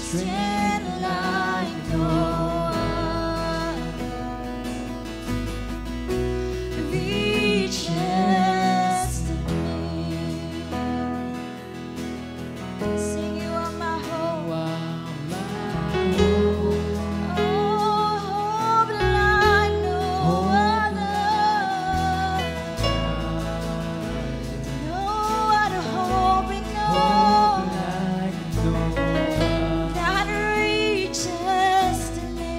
strength like no other reaches to me. Sing, you are my hope. Hope like no other. No other hope we know that reaches to me.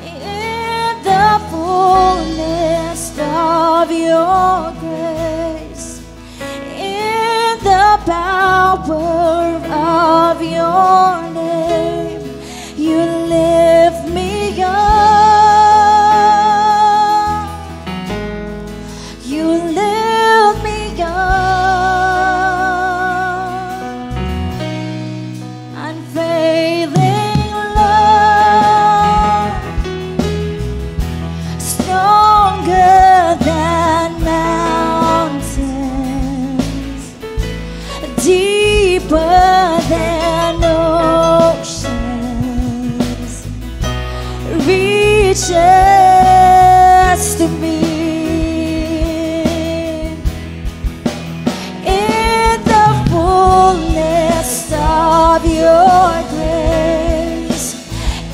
In the fullness of your grace, in the power of your name, you lift me up. You lift me up. Unfailing love, stronger than mountains, deeper than oceans, reaches to me. In the fullness of your grace,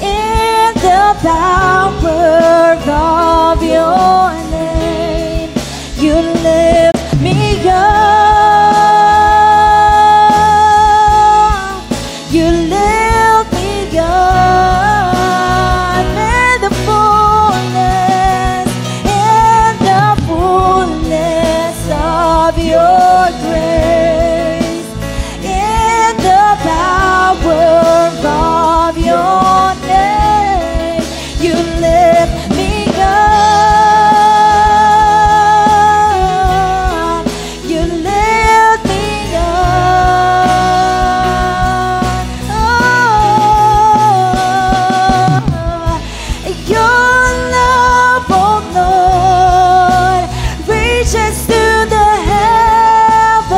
in the power of your name, you lift me up. You lift me up. In the fullness of your grace, in the power of your name, you lift me up. You lift me up. Oh, your love, oh Lord, reaches to the heaven.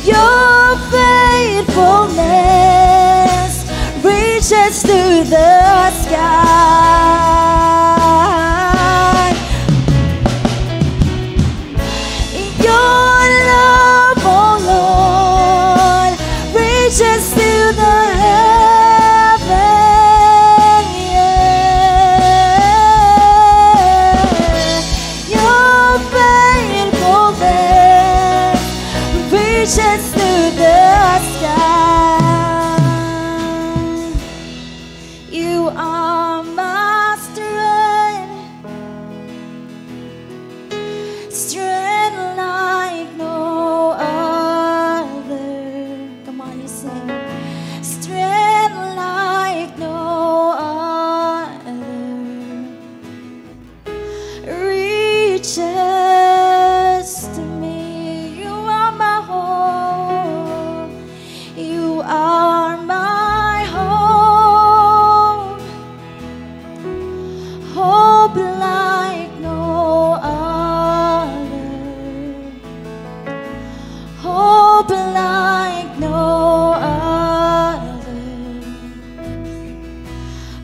Your faithfulness reaches to the sky. Your love, oh Lord, reaches to the heaven. Yeah. Your faithfulness reaches to the sky. You are my strength, strength like no other. Come on, you sing. Strength like no other reaches to me. You are my hope. You are my hope. Hope like no other. Hope like no other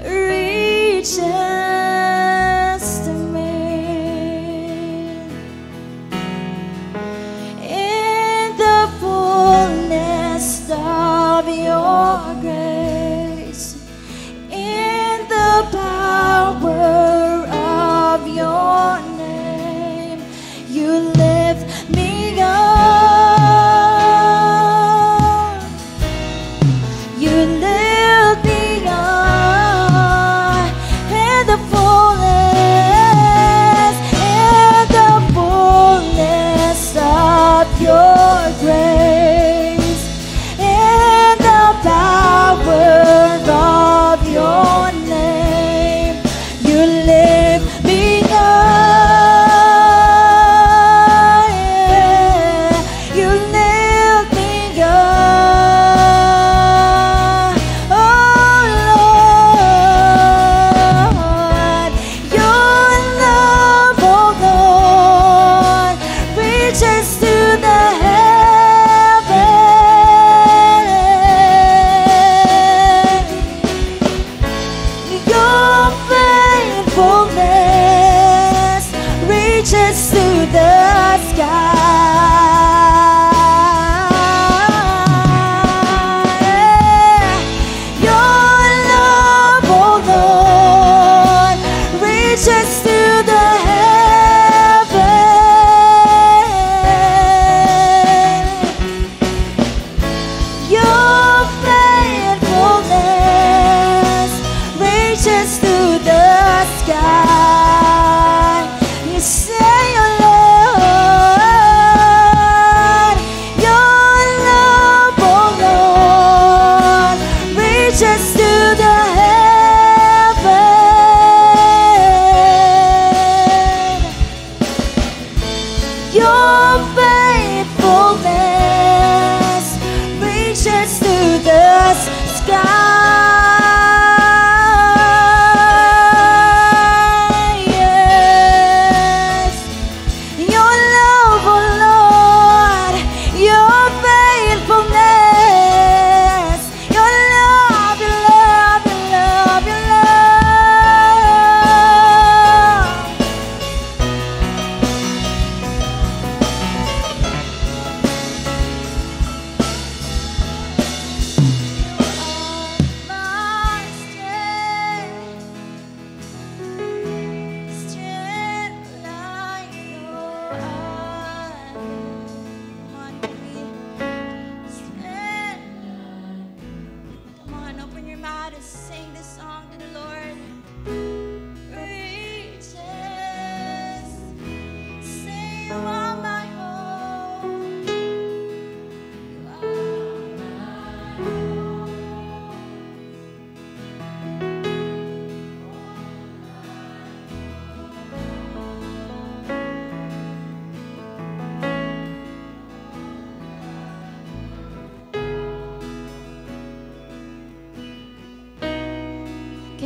reaches to me. In the fullness of your grace, in the power of your name, you lift me up. You lift me up. In the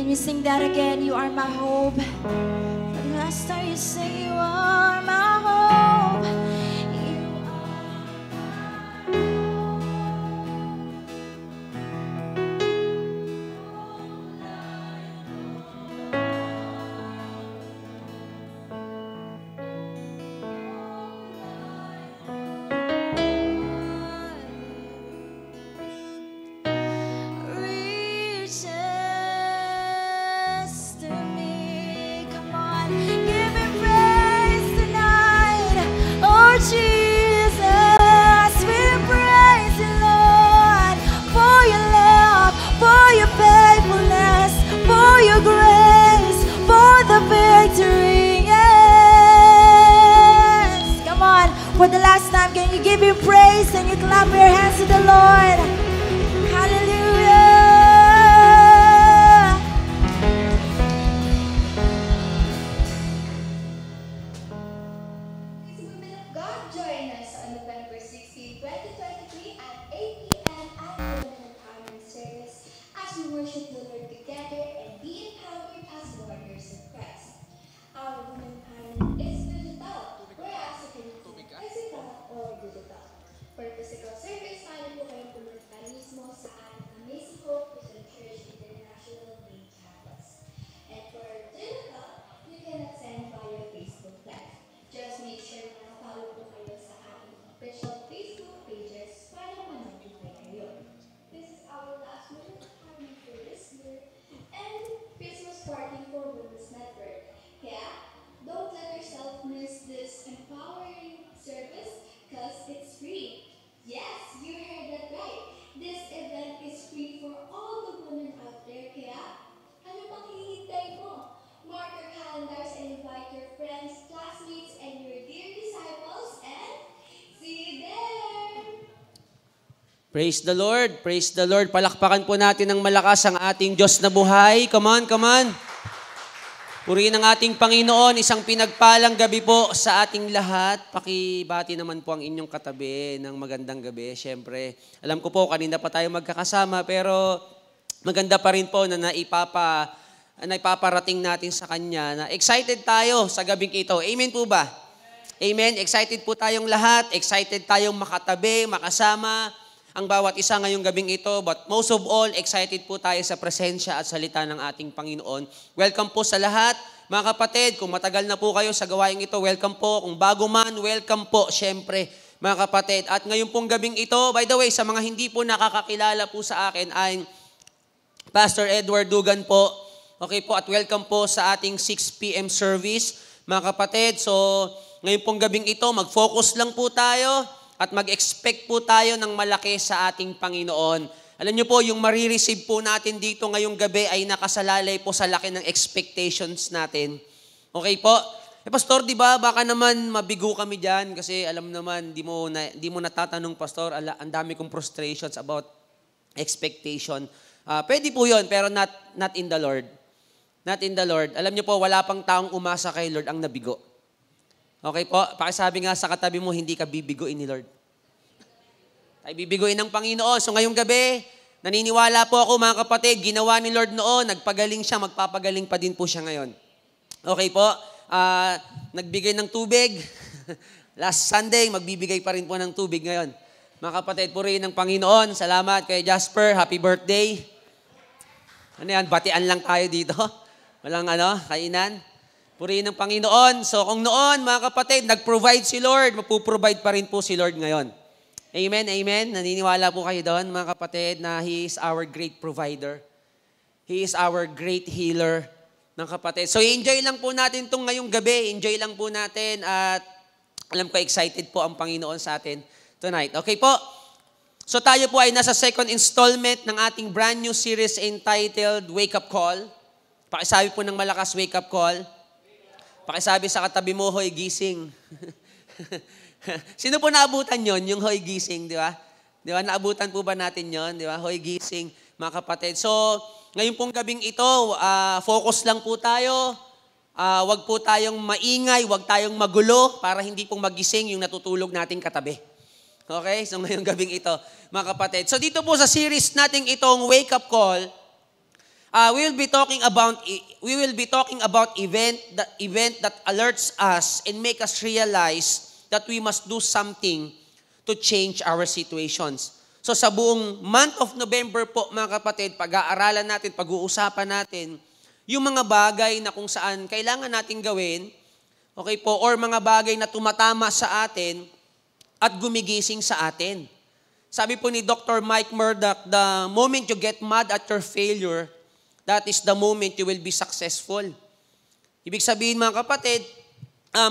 you sing that again? You are my hope. For the last time you say you are my hope. You reaches to me. Come on, give him praise tonight. Oh Jesus, we praise you, Lord, for your love, for your faithfulness, for your grace, for the victory. Yes. Come on, for the last time, can you give him praise and you clap your hands to the Lord? Hallelujah. Please, women of God, join us on November 16, 2023 at 8 p.m. at the Women Empowerment Service as we worship the Lord together and be empowered as warriors of Christ. Our Women Empowerment is digital, whereas it can be physical or digital. For physical service, paano po kayong pumunta mismo sa ating Amazing Hope Christian Church International main campus. And for digital, you can attend via Facebook Live. Just make sure na follow po kayo sa ating official Facebook pages para ma-notify kayo. This is our last Women Empowerment for this year and Christmas party for Women's Network. Kaya, don't let yourself miss this empowering service because it's free. Yes, you heard that right. This event is free for all the women out there. Kaya, ano pang hinihintay mo? Mark your calendars and invite your friends, classmates, and your dear disciples, and see you there! Praise the Lord. Praise the Lord. Palakpakan po natin ng malakas ang ating Diyos na buhay. Come on, come on. Purihin ang ating Panginoon. Isang pinagpalang gabi po sa ating lahat. Pakibati naman po ang inyong katabi ng magandang gabi. Siyempre, alam ko po kanina pa tayo magkakasama pero maganda pa rin po na naipaparating natin sa Kanya na excited tayo sa gabing ito. Amen po ba? Amen. Excited po tayong lahat. Excited tayong makatabi, makasama ang bawat isa ngayong gabing ito. But most of all, excited po tayo sa presensya at salita ng ating Panginoon. Welcome po sa lahat. Mga kapatid, kung matagal na po kayo sa gawaing ito, welcome po. Kung bago man, welcome po, syempre, mga kapatid. At ngayon pong gabing ito, by the way, sa mga hindi po nakakakilala po sa akin, ay Pastor Edward Dugan po. Okay po, at welcome po sa ating 6 p.m. service, mga kapatid. So, ngayon pong gabing ito, mag-focus lang po tayo at mag-expect po tayo ng malaki sa ating Panginoon. Alam niyo po, yung marireceive po natin dito ngayong gabi ay nakasalalay po sa laki ng expectations natin. Okay po? Pastor, di ba, baka naman mabigo kami dyan kasi alam naman, di mo natatanong, Pastor, ang dami kong frustrations about expectation. Pwede po yun, pero not in the Lord. Not in the Lord. Alam niyo po, wala pang taong umasa kay Lord ang nabigo. Okay po? Pakisabi nga sa katabi mo, hindi ka bibiguin ni Lord. Ay bibiguin ng Panginoon. So ngayong gabi, naniniwala po ako mga kapatid, ginawa ni Lord noon, nagpagaling siya, magpapagaling pa din po siya ngayon. Okay po? Nagbigay ng tubig. Last Sunday, magbibigay pa rin po ng tubig ngayon. Mga kapatid, purihin ng Panginoon. Salamat kay Jasper. Happy birthday. Ano yan? Batian lang tayo dito. Walang kainan. Purihin ng Panginoon. So kung noon, mga kapatid, nag-provide si Lord, mapuprovide pa rin po si Lord ngayon. Amen, amen. Naniniwala po kayo doon, mga kapatid, na He is our great provider. He is our great healer, mga kapatid. So enjoy lang po natin itong ngayong gabi. Enjoy lang po natin at alam ko excited po ang Panginoon sa atin tonight. Okay po? So tayo po ay nasa second installment ng ating brand new series entitled Wake Up Call. Pakisabi po ng malakas, Wake Up Call. Pakisabi sa katabi mo, hoy, gising. Sino po naabutan yon, yung hoy, gising, di ba? Di ba, naabutan po ba natin yon, di ba? Hoy, gising, mga kapatid. So, ngayon pong gabing ito, focus lang po tayo. Wag po tayong maingay, wag tayong magulo para hindi pong magising yung natutulog nating katabi. Okay? So, ngayong gabing ito, mga kapatid. So, dito po sa series nating itong Wake Up Call, we will be talking about event that alerts us and make us realize that we must do something to change our situations. So sa buong month of November po, mga kapatid, pag-aaralan natin, pag-uusapan natin, yung mga bagay na kung saan kailangan natin gawin, okay po, or mga bagay na tumatama sa atin at gumigising sa atin. Sabi po ni Dr. Mike Murdock, the moment you get mad at your failure, that is the moment you will be successful. Ibig sabihin, mga kapatid,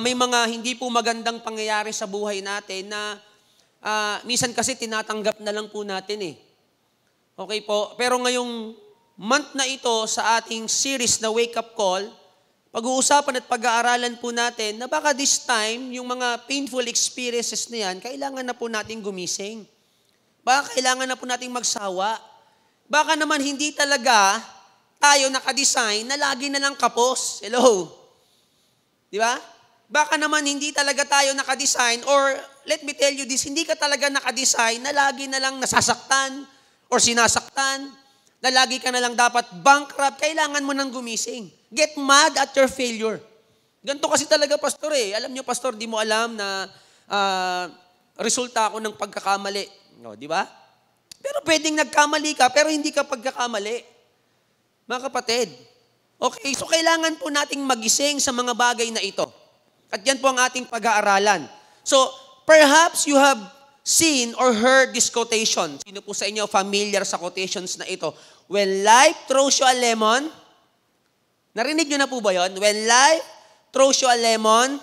may mga hindi po magandang pangyayari sa buhay natin na minsan kasi tinatanggap na lang po natin eh. Okay po? Pero ngayong month na ito sa ating series na Wake Up Call, pag-uusapan at pag-aaralan po natin na baka this time, yung mga painful experiences na yan, kailangan na po natin gumising. Baka kailangan na po nating magsawa. Baka naman hindi talaga tayo nakadesign na lagi na lang kapos. Hello? Di ba? Baka naman hindi talaga tayo nakadesign or let me tell you this, hindi ka talaga nakadesign na lagi na lang nasasaktan or sinasaktan, na lagi ka na lang dapat bankrupt, kailangan mo nang gumising. Get mad at your failure. Ganito kasi talaga, pastor eh. Alam niyo, pastor, di mo alam na resulta ako ng pagkakamali. No, di ba? Pero pwedeng nagkamali ka, pero hindi ka pagkakamali. Mga kapatid. Okay, so kailangan po nating magising sa mga bagay na ito. At yan po ang ating pag-aaralan. So, perhaps you have seen or heard this quotation. Sino po sa inyo familiar sa quotations na ito? When life throws you a lemon, narinig nyo na po ba yun? When life throws you a lemon,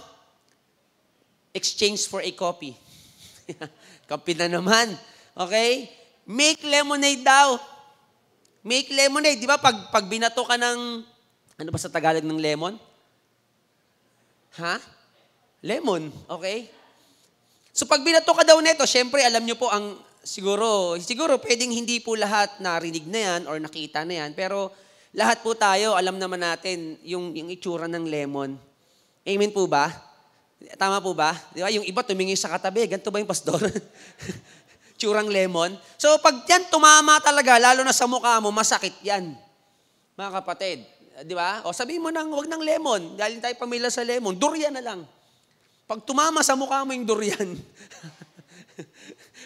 exchange for a coffee. Kape na naman. Okay? Make lemonade daw. Make lemonade. Di ba? Pag binato ka ng, ano ba sa Tagalog ng lemon? Ha? Lemon. Okay? So pag binato ka daw nito, syempre alam nyo po ang, siguro pwedeng hindi po lahat narinig na yan or nakita na yan, pero lahat po tayo, alam naman natin yung itsura ng lemon. Amen po ba? Tama po ba? Di ba? Yung iba tumingin sa katabi. Ganito ba yung pastor? Tsurang lemon. So pag yan tumama talaga, lalo na sa mukha mo, masakit yan. Mga kapatid. Di ba? O sabihin mo nang, wag ng lemon. Dahil tayo pamilya sa lemon, durian na lang. Pag tumama sa mukha mo yung durian,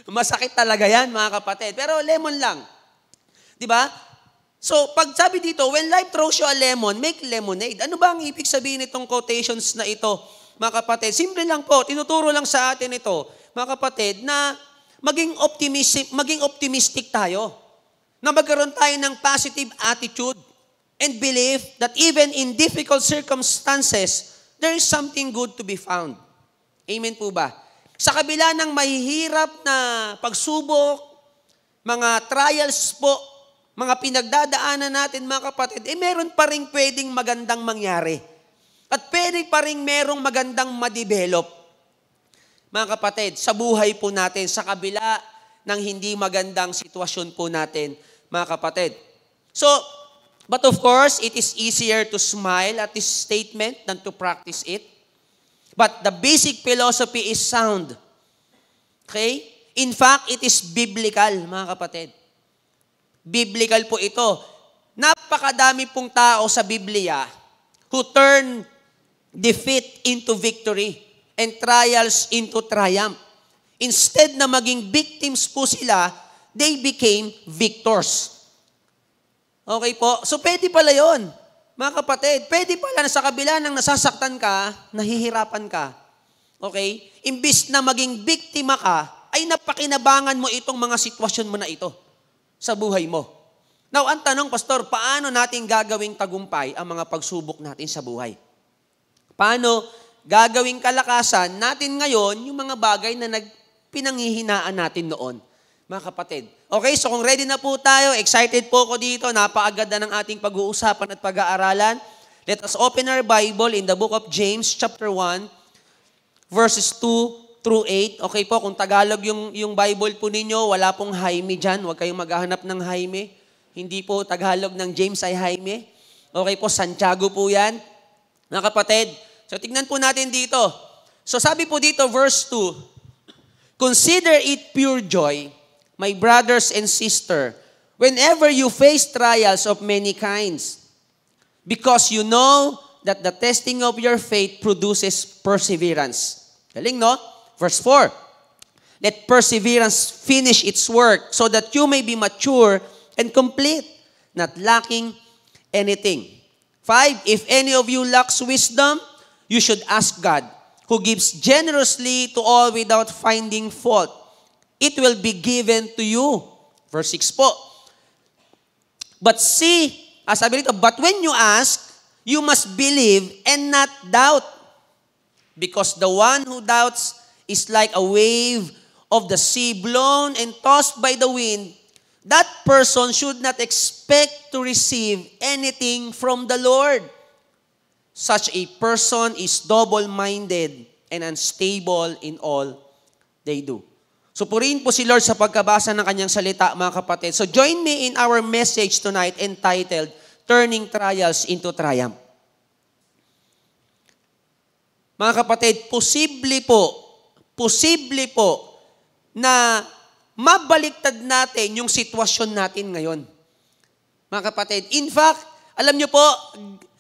masakit talaga yan, mga kapatid. Pero lemon lang. Di ba? So, pag sabi dito, when life throws you a lemon, make lemonade. Ano ba ang ibig sabihin itong quotations na ito, mga kapatid? Simple lang po, tinuturo lang sa atin ito, mga kapatid, na maging optimistic tayo. Na magkaroon tayo ng positive attitude and believe that even in difficult circumstances, there is something good to be found. Amen po ba? Sa kabila ng mahihirap na pagsubok, mga trials po, mga pinagdadaanan natin, mga kapatid, meron pa rin pwedeng magandang mangyari. At pwede pa rin merong magandang ma-develop. Mga kapatid, sa buhay po natin, sa kabila ng hindi magandang sitwasyon po natin, mga kapatid. So, but of course, it is easier to smile at this statement than to practice it. But the basic philosophy is sound. Okay? In fact, it is biblical, mga kapatid. Biblical po ito. Napakadami pong tao sa Biblia who turn defeat into victory and trials into triumph. Instead na maging victims po sila, they became victors. Okay po? So pwede pala yun. Mga kapatid, pwede pala na sa kabila ng nasasaktan ka, nahihirapan ka. Okay? Imbis na maging biktima ka, ay napakinabangan mo itong mga sitwasyon mo na ito sa buhay mo. Now, ang tanong, Pastor, paano natin gagawing tagumpay ang mga pagsubok natin sa buhay? Paano gagawing kalakasan natin ngayon yung mga bagay na pinanghihinaan natin noon? Mga kapatid. Okay, so kung ready na po tayo, excited po ako dito, napakaganda ng ating pag-uusapan at pag-aaralan. Let us open our Bible in the book of James, chapter 1, verses 2 through 8. Okay po, kung Tagalog yung Bible po ninyo, wala pong Jaime dyan. Huwag kayong maghahanap ng Jaime. Hindi po Tagalog ng James ay Jaime. Okay po, Santiago po yan. Mga kapatid, so tignan po natin dito. So sabi po dito, verse 2, consider it pure joy, my brothers and sisters, whenever you face trials of many kinds, because you know that the testing of your faith produces perseverance. Galing, no? Verse 4, let perseverance finish its work so that you may be mature and complete, not lacking anything. 5, if any of you lacks wisdom, you should ask God, who gives generously to all without finding fault. It will be given to you. Verse 6 po. But see, sabi dito, but when you ask, you must believe and not doubt. Because the one who doubts is like a wave of the sea blown and tossed by the wind. That person should not expect to receive anything from the Lord. Such a person is double-minded and unstable in all they do. So purihin po si Lord sa pagkabasa ng kanyang salita, mga kapatid. So join me in our message tonight entitled, Turning Trials into Triumph. Mga kapatid, posible po na mabaliktad natin yung sitwasyon natin ngayon. Mga kapatid, in fact, alam nyo po,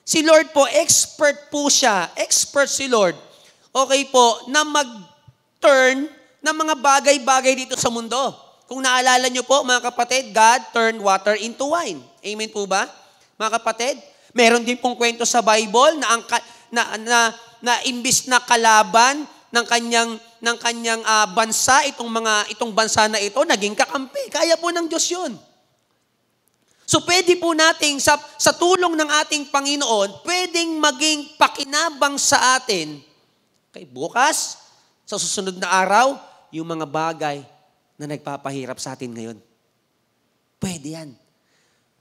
si Lord po, expert si Lord, okay po, na mag-turn ng mga bagay-bagay dito sa mundo. Kung naalala nyo po, mga kapatid, God turned water into wine. Amen po ba? Mga kapatid, meron din pong kwento sa Bible na imbis na kalaban ng kanyang bansa, itong bansa na ito, naging kakampi. Kaya po ng Diyos yun. So pwede po nating, sa tulong ng ating Panginoon, pwedeng maging pakinabang sa atin, okay, bukas, sa susunod na araw, yung mga bagay na nagpapahirap sa atin ngayon. Pwede yan.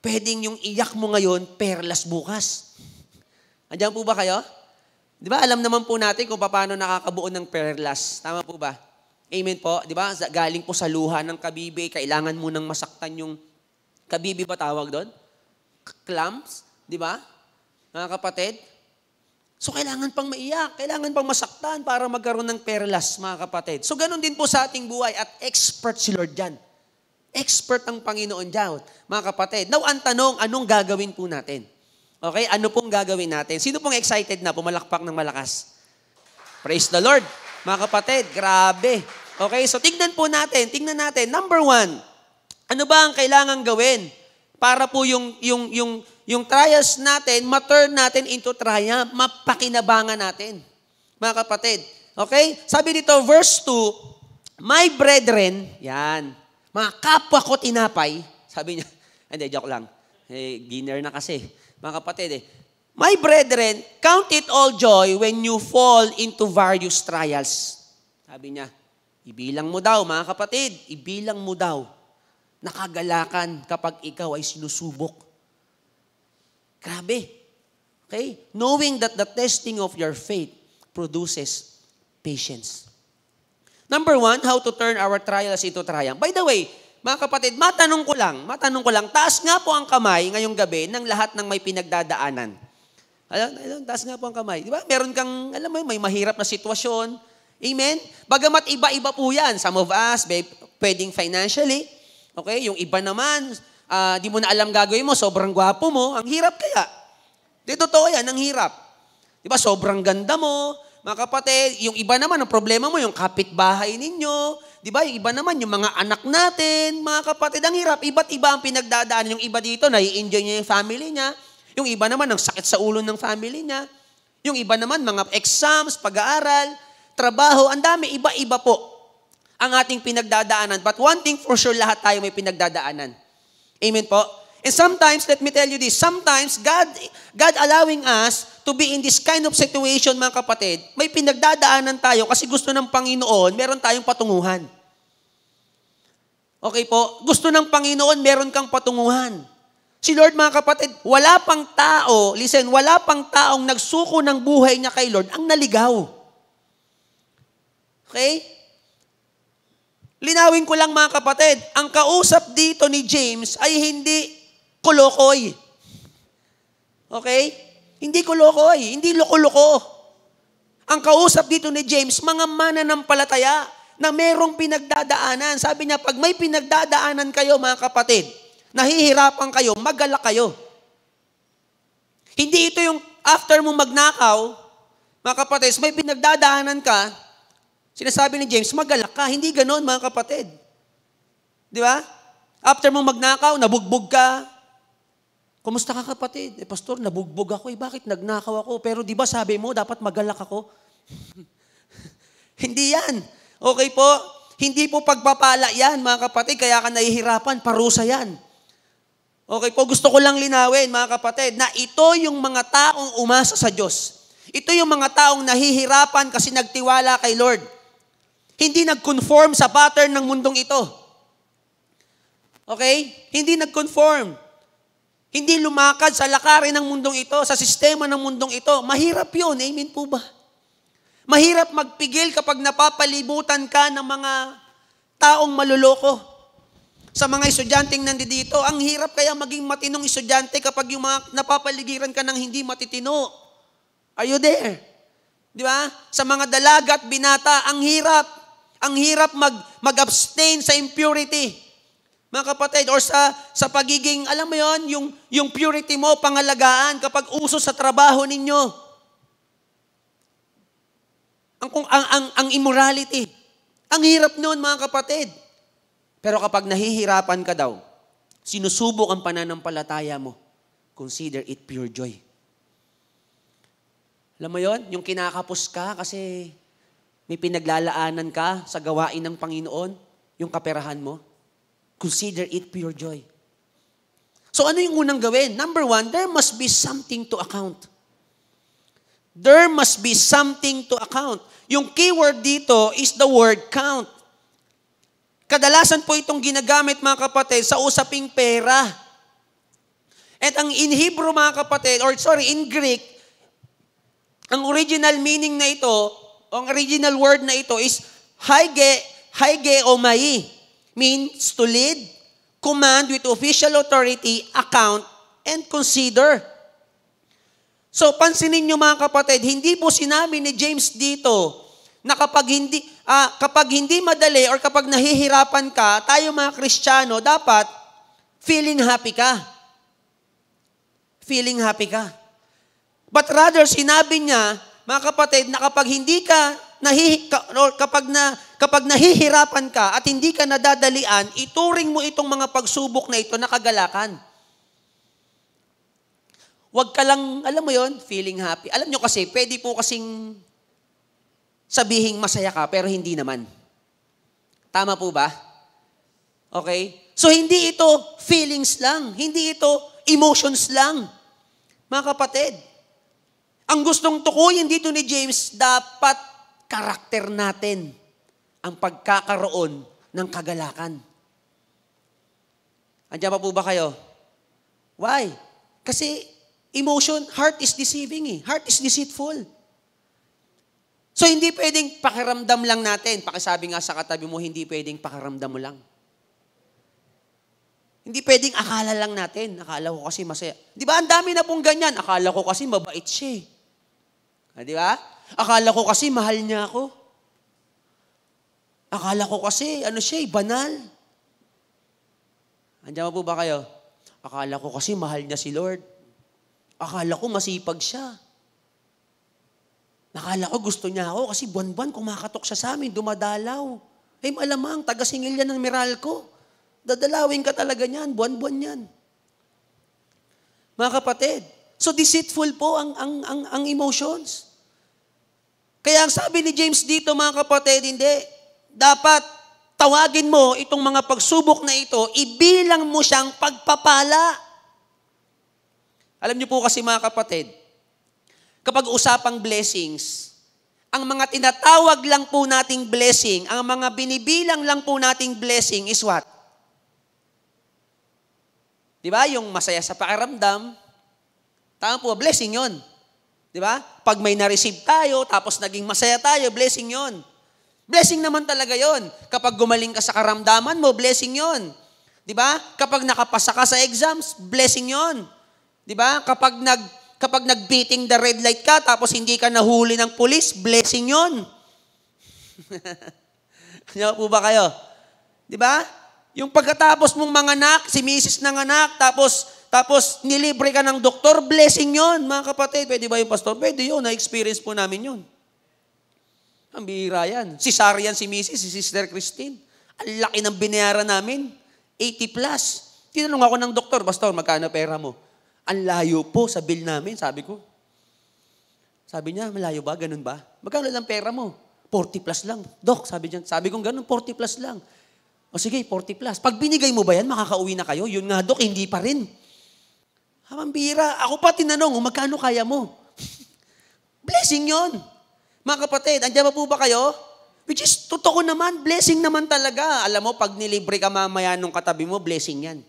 Pwedeng yung iyak mo ngayon, perlas bukas. Andiyan po ba kayo? Di ba, alam naman po natin kung paano nakakabuo ng perlas. Tama po ba? Amen po. Di ba, galing po sa luha ng kabibi, kailangan mo nang masaktan yung kabibi ba tawag doon? Clams? Di ba? Mga kapatid? So, kailangan pang maiyak, kailangan pang masaktan para magkaroon ng perlas, mga kapatid. So, ganun din po sa ating buhay at expert si Lord dyan. Expert ang Panginoon dyan, mga kapatid. Now, ang tanong, anong gagawin po natin? Okay, ano pong gagawin natin? Sino pong excited na pumalakpak ng malakas? Praise the Lord. Mga kapatid, grabe. Okay, so tingnan natin. Number 1, ano ba ang kailangan gawin para po yung trials natin, ma-turn natin into triumph, mapakinabangan natin. Mga kapatid, okay? Sabi dito, verse 2, my brethren, yan, mga kapwa ko tinapay, sabi niya, hindi, joke lang. Ginner na kasi. Mga kapatid, my brethren, count it all joy when you fall into various trials. Sabi niya, ibilang mo daw, mga kapatid, ibilang mo daw na kagalakan kapag ikaw ay sinusubok. Grabe. Okay? Knowing that the testing of your faith produces patience. Number 1, how to turn our trials into triumph. By the way, mga kapatid, matanong ko lang, taas nga po ang kamay ngayong gabi ng lahat ng may pinagdadaanan. Taas nga po ang kamay. Di ba? Meron kang, alam mo, may mahirap na sitwasyon. Amen? Bagamat iba-iba po yan. Some of us, pwedeng financially. Okay? Yung iba naman, di mo na alam gagawin mo, sobrang gwapo mo, ang hirap kaya. Di totoo yan, ang hirap. Di ba? Sobrang ganda mo, mga kapatid. Yung iba naman, ang problema mo, yung kapitbahay ninyo. Di ba? Yung iba naman, yung mga anak natin, mga kapatid, ang hirap. Iba't iba ang pinagdadaan. Yung iba dito, nai-enjoy niya yung family niya. Yung iba naman, ang sakit sa ulo ng family niya. Yung iba naman, mga exams, pag-aaral, trabaho, ang dami, iba-iba po ang ating pinagdadaanan. But one thing for sure, lahat tayo may pinagdadaanan. Amen po? And sometimes, let me tell you this, sometimes, God allowing us to be in this kind of situation, mga kapatid, may pinagdadaanan tayo kasi gusto ng Panginoon, meron tayong patunguhan. Okay po? Gusto ng Panginoon, meron kang patunguhan. Si Lord, mga kapatid, wala pang taong nagsuko ng buhay niya kay Lord ang naligaw. Okay? Linawin ko lang, mga kapatid, ang kausap dito ni James ay hindi kolokoy. Okay? Hindi kolokoy, hindi loko-loko. Ang kausap dito ni James, mga mananampalataya na merong pinagdadaanan. Sabi niya, pag may pinagdadaanan kayo, mga kapatid, nahihirapan kayo, magalak kayo. Hindi ito yung after mo magnakaw, mga kapatid, may pinagdadaanan ka, sinasabi ni James, magalak ka. Hindi ganon, mga kapatid. Di ba? After mo magnakaw, nabugbog ka. Kumusta ka, kapatid? Pastor, nabugbog ako. Bakit nagnakaw ako? Pero di ba sabi mo, dapat magalak ako? Hindi yan. Okay po? Hindi po pagpapala yan, mga kapatid. Kaya ka nahihirapan, parusa yan. Okay po, gusto ko lang linawin, mga kapatid, na ito yung mga taong umasa sa Diyos. Ito yung mga taong nahihirapan kasi nagtiwala kay Lord. Hindi nag-conform sa pattern ng mundong ito. Okay? Hindi nag-conform. Hindi lumakad sa lakarin ng mundong ito, sa sistema ng mundong ito. Mahirap yun. Amen po ba? Mahirap magpigil kapag napapalibutan ka ng mga taong maluloko. Sa mga estudyanteng nandito, ang hirap kaya maging matinong estudyante kapag yung mga napapaligiran ka ng hindi matitino. Are you there? Di ba? Sa mga dalaga at binata, ang hirap. Ang hirap mag-abstain sa impurity. Mga kapatid, or sa pagiging, alam mo yon, yung purity mo, pangalagaan kapag uso sa trabaho ninyo. Ang immorality. Ang hirap noon, mga kapatid. Pero kapag nahihirapan ka daw, sinusubok ang pananampalataya mo, consider it pure joy. Alam mo yon, yung kinakapos ka kasi may pinaglalaanan ka sa gawain ng Panginoon, yung kaperahan mo, consider it pure joy. So ano yung unang gawin? Number 1, there must be something to account. There must be something to account. Yung keyword dito is the word count. Kadalasan po itong ginagamit, mga kapatid, sa usaping pera. At ang in Hebrew, mga kapatid, in Greek, ang original meaning na ito, ang original word na ito is haigeomai, means to lead, command with official authority, account, and consider. So, pansinin nyo, mga kapatid, hindi po sinabi ni James dito na kapag hindi madali or kapag nahihirapan ka, tayo mga Kristiyano, dapat feeling happy ka. Feeling happy ka. But rather, sinabi niya, mga kapatid, na kapag kapag nahihirapan ka at hindi ka nadadalian, ituring mo itong mga pagsubok na ito na kagalakan. Huwag ka lang, alam mo yon, feeling happy. Alam nyo kasi, pwede po kasing sabihing masaya ka, pero hindi naman. Tama po ba? Okay? So, hindi ito feelings lang. Hindi ito emotions lang. Mga kapatid, ang gustong tukuyin dito ni James, dapat karakter natin ang pagkakaroon ng kagalakan. Andiyan pa po ba kayo? Why? Kasi emotion, heart is deceiving eh. Heart is deceitful. So, hindi pwedeng pakiramdam lang natin. Pakisabi nga sa katabi mo, hindi pwedeng pakiramdam mo lang. Hindi pwedeng akala lang natin. Akala ko kasi masaya. Di ba, ang dami na pong ganyan. Akala ko kasi mabait siya. Di ba? Akala ko kasi mahal niya ako. Akala ko kasi, banal. Andiyan po ba kayo? Akala ko kasi mahal niya si Lord. Akala ko masipag siya. Nakala ko gusto niya ako kasi buwan-buwan kumakatok siya sa amin, dumadalaw. Ay malamang, taga-singil yan ng Meralco. Dadalawin ka talaga niyan, buwan-buwan yan. Mga kapatid, so deceitful po ang emotions. Kaya ang sabi ni James dito, mga kapatid, hindi. Dapat tawagin mo itong mga pagsubok na ito, ibilang mo siyang pagpapala. Alam niyo po kasi, mga kapatid, kapag usapang blessings, ang mga tinatawag lang po nating blessing, ang mga binibilang lang po nating blessing is what? Di ba? Yung masaya sa pakiramdam, tama po, blessing yon. Di ba? Pag may na-receive tayo, tapos naging masaya tayo, blessing yon. Blessing naman talaga yon. Kapag gumaling ka sa karamdaman mo, blessing yon. Di ba? Kapag nakapasa ka sa exams, blessing yon. Di ba? Kapag nag-beating the red light ka, tapos hindi ka nahuli ng pulis, blessing yon. Ano po ba kayo? Di ba? Yung pagkatapos mong manganak, si misis nanganak, tapos nilibre ka ng doktor, blessing yon, mga kapatid. Pwede ba yung pastor? Pwede yun, na-experience po namin yun. Ang bihira yan. Cesarean si misis, si Sister Christine. Ang laki ng binayaran namin, 80 plus. Tinanong ako ng doktor, pastor, magkano pera mo? Ang layo po sa bill namin, sabi ko. Sabi niya, malayo ba? Ganun ba? Magkano lang pera mo? 40 plus lang. Dok, sabi niya, sabi kong ganun, 40 plus lang. O sige, 40 plus. Pag binigay mo ba yan, makakauwi na kayo? Yun nga, Dok, hindi pa rin. Habang bihira, ako pa tinanong, magkano kaya mo? Blessing yon. Mga kapatid, andyan ba po ba kayo? Which is, totoo naman, blessing naman talaga. Alam mo, pag nilibre ka mamaya nung katabi mo, blessing yan.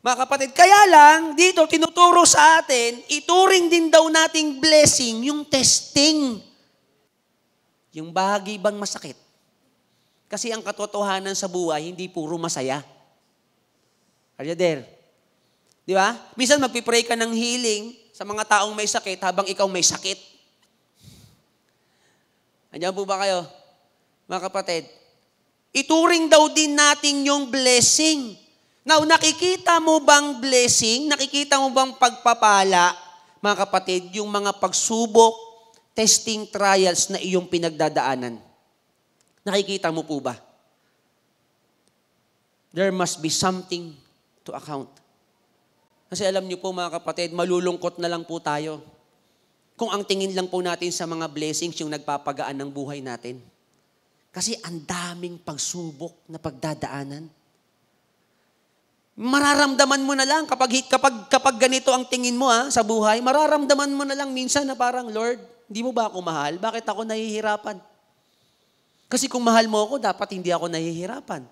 Mga kapatid, kaya lang, dito, tinuturo sa atin, ituring din daw nating blessing yung testing. Yung bahagi bang masakit. Kasi ang katotohanan sa buhay, hindi puro masaya. Are you there? Di ba? Minsan magpipray ka ng healing sa mga taong may sakit habang ikaw may sakit. Andiyan po ba kayo? Mga kapatid, ituring daw din natin yung blessing. Now, nakikita mo bang blessing? Nakikita mo bang pagpapala, mga kapatid, yung mga pagsubok, testing, trials na iyong pinagdadaanan? Nakikita mo po ba? There must be something to account. Kasi alam niyo po, mga kapatid, malulungkot na lang po tayo kung ang tingin lang po natin sa mga blessings yung nagpapagaan ng buhay natin. Kasi ang daming pagsubok na pagdadaanan. Mararamdaman mo na lang kapag ganito ang tingin mo sa buhay, mararamdaman mo na lang minsan na parang, Lord, hindi mo ba ako mahal? Bakit ako nahihirapan? Kasi kung mahal mo ako, dapat hindi ako nahihirapan.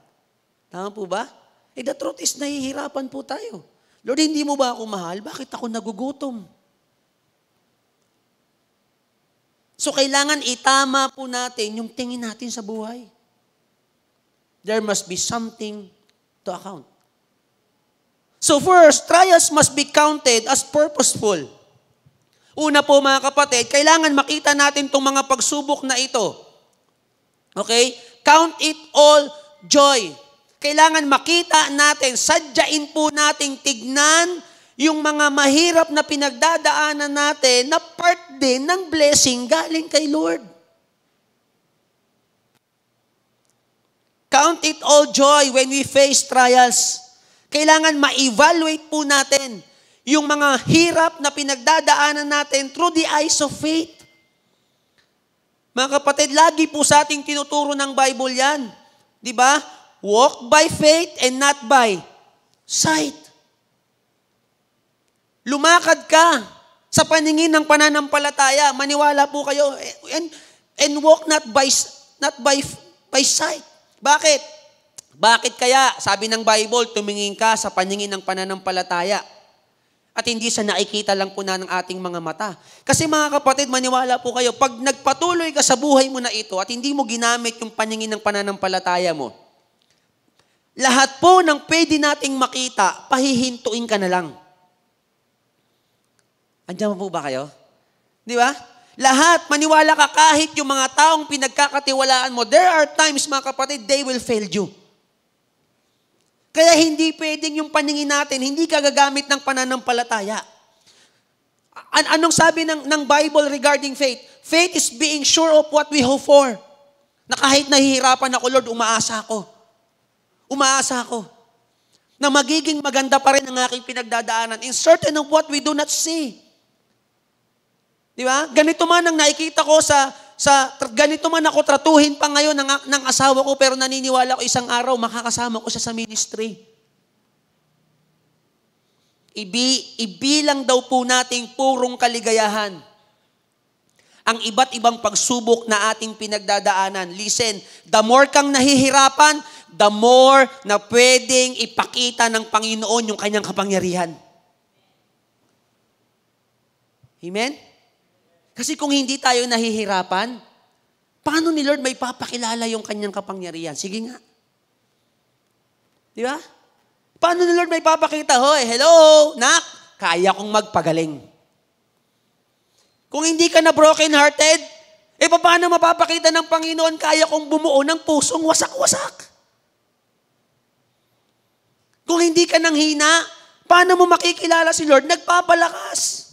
Tama po ba? The truth is, nahihirapan po tayo. Lord, hindi mo ba ako mahal? Bakit ako nagugutom? So, kailangan itama po natin yung tingin natin sa buhay. There must be something to account. So first, trials must be counted as purposeful. Una po, mga kapatid, kailangan makita natin itong mga pagsubok na ito. Okay? Count it all joy. Kailangan makita natin, sadyain po nating tignan yung mga mahirap na pinagdadaanan natin na part din ng blessing galing kay Lord. Count it all joy when we face trials. Kailangan ma-evaluate po natin yung mga hirap na pinagdadaanan natin through the eyes of faith. Mga kapatid, lagi po sa ating tinuturo ng Bible yan. Di ba? Walk by faith and not by sight. Lumakad ka sa paningin ng pananampalataya. Maniwala po kayo and walk not by sight. Bakit? Bakit kaya, sabi ng Bible, tumingin ka sa paningin ng pananampalataya at hindi sa nakikita lang po na ng ating mga mata? Kasi mga kapatid, maniwala po kayo, pag nagpatuloy ka sa buhay mo na ito at hindi mo ginamit yung paningin ng pananampalataya mo, lahat po ng pwede nating makita, pahihintuin ka na lang. Andiyan po ba kayo? Di ba? Lahat, maniwala ka kahit yung mga taong pinagkakatiwalaan mo, there are times, mga kapatid, they will fail you. Kaya hindi pwedeng yung paningin natin, hindi ka gagamit ng pananampalataya. Anong sabi ng Bible regarding faith? Faith is being sure of what we hope for. Na kahit nahihirapan ako, Lord, umaasa ako. Umaasa ako. Na magiging maganda pa rin ang aking pinagdadaanan in certain of what we do not see. Di ba? Ganito man ang nakikita ko ganito man ako tratuhin pa ngayon ng asawa ko, pero naniniwala ko isang araw makakasama ko siya sa ministry. Ibilang daw po nating purong kaligayahan ang iba't ibang pagsubok na ating pinagdadaanan. Listen, the more kang nahihirapan, the more na pwedeng ipakita ng Panginoon yung kanyang kapangyarihan. Amen? Kasi kung hindi tayo nahihirapan, paano ni Lord may papakilala yung kanyang kapangyarihan? Sige nga. Di ba? Paano ni Lord may papakita? Hoy, hello, nak, kaya kong magpagaling. Kung hindi ka na broken-hearted, paano mapapakita ng Panginoon kaya kong bumuo ng pusong wasak-wasak? Kung hindi ka nang hina, paano mo makikilala si Lord? Nagpapalakas.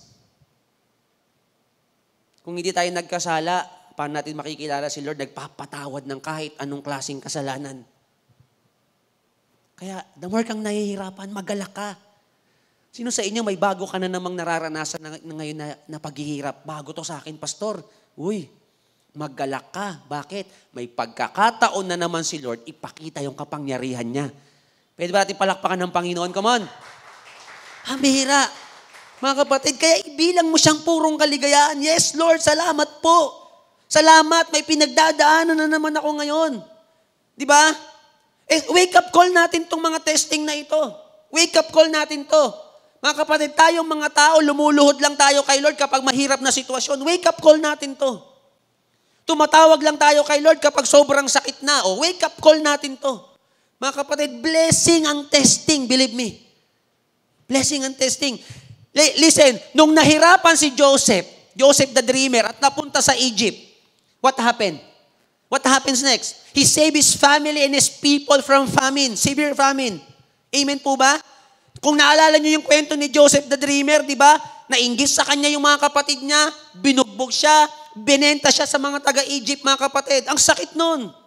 Kung hindi tayo nagkasala, paano natin makikilala si Lord? Nagpapatawad ng kahit anong klaseng kasalanan. Kaya, the more kang nahihirapan, magalak ka. Sino sa inyo may bago ka na namang nararanasan na ngayon na paghihirap? Bago to sa akin, Pastor. Uy, maggalak ka. Bakit? May pagkakataon na naman si Lord, ipakita yung kapangyarihan niya. Pwede ba natin palakpakan ng Panginoon? Come on. Bihira. Mga kapatid, kaya ibilang mo siyang purong kaligayahan. Yes, Lord, salamat po. Salamat, may pinagdadaanan na naman ako ngayon. Di ba? Wake up call natin tong mga testing na ito. Wake up call natin to. Mga kapatid, tayong mga tao, lumuluhod lang tayo kay Lord kapag mahirap na sitwasyon. Wake up call natin to. Tumatawag lang tayo kay Lord kapag sobrang sakit na. Wake up call natin to. Mga kapatid, blessing ang testing, believe me. Blessing ang testing. Listen, nung nahirapan si Joseph the dreamer, at napunta sa Egypt, what happened? What happens next? He saved his family and his people from famine, severe famine. Amen po ba? Kung naalala niyo yung kwento ni Joseph the dreamer, di ba? Nainggit sa kanya yung mga kapatid niya, binugbog siya, binenta siya sa mga taga-Egypt, mga kapatid. Ang sakit nun.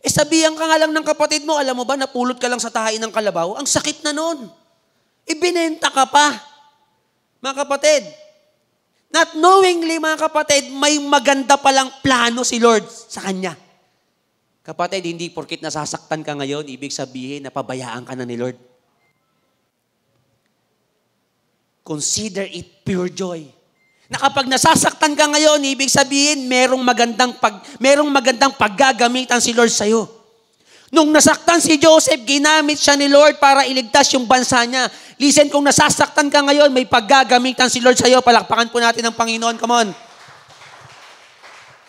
Sabihan ka nga lang ng kapatid mo, alam mo ba, napulot ka lang sa tahain ng kalabaw? Ang sakit na nun. Ibinenta ka pa. Mga kapatid, not knowingly, mga kapatid, may maganda palang plano si Lord sa kanya. Kapatid, hindi porkit nasasaktan ka ngayon, ibig sabihin na pabayaan ka na ni Lord. Consider it pure joy. Na kapag nasasaktan ka ngayon, ibig sabihin, merong magandang paggagamitan si Lord sa'yo. Nung nasaktan si Joseph, ginamit siya ni Lord para iligtas yung bansa niya. Listen, kung nasasaktan ka ngayon, may paggagamitan si Lord sa'yo. Palakpakan po natin ang Panginoon. Come on.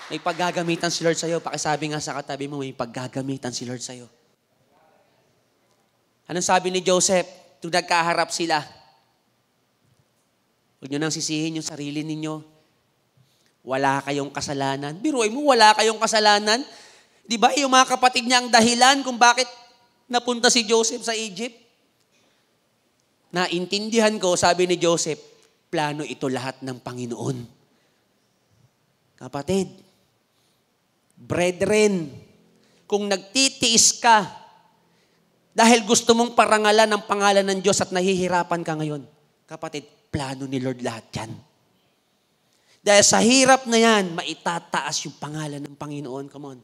May paggagamitan si Lord sa'yo. Pakisabi nga sa katabi mo, may paggagamitan si Lord sa'yo. Anong sabi ni Joseph? Nung nagkaharap sila, huwag nyo nang sisihin yung sarili ninyo. Wala kayong kasalanan. Biruin mo, wala kayong kasalanan. Di ba, yung mga kapatid niya ang dahilan kung bakit napunta si Joseph sa Egypt? Naintindihan ko, sabi ni Joseph, plano ito lahat ng Panginoon. Kapatid, brethren, kung nagtitiis ka dahil gusto mong parangalan ang pangalan ng Diyos at nahihirapan ka ngayon, kapatid, plano ni Lord lahat yan. Dahil sa hirap na yan, maitataas yung pangalan ng Panginoon. Come on.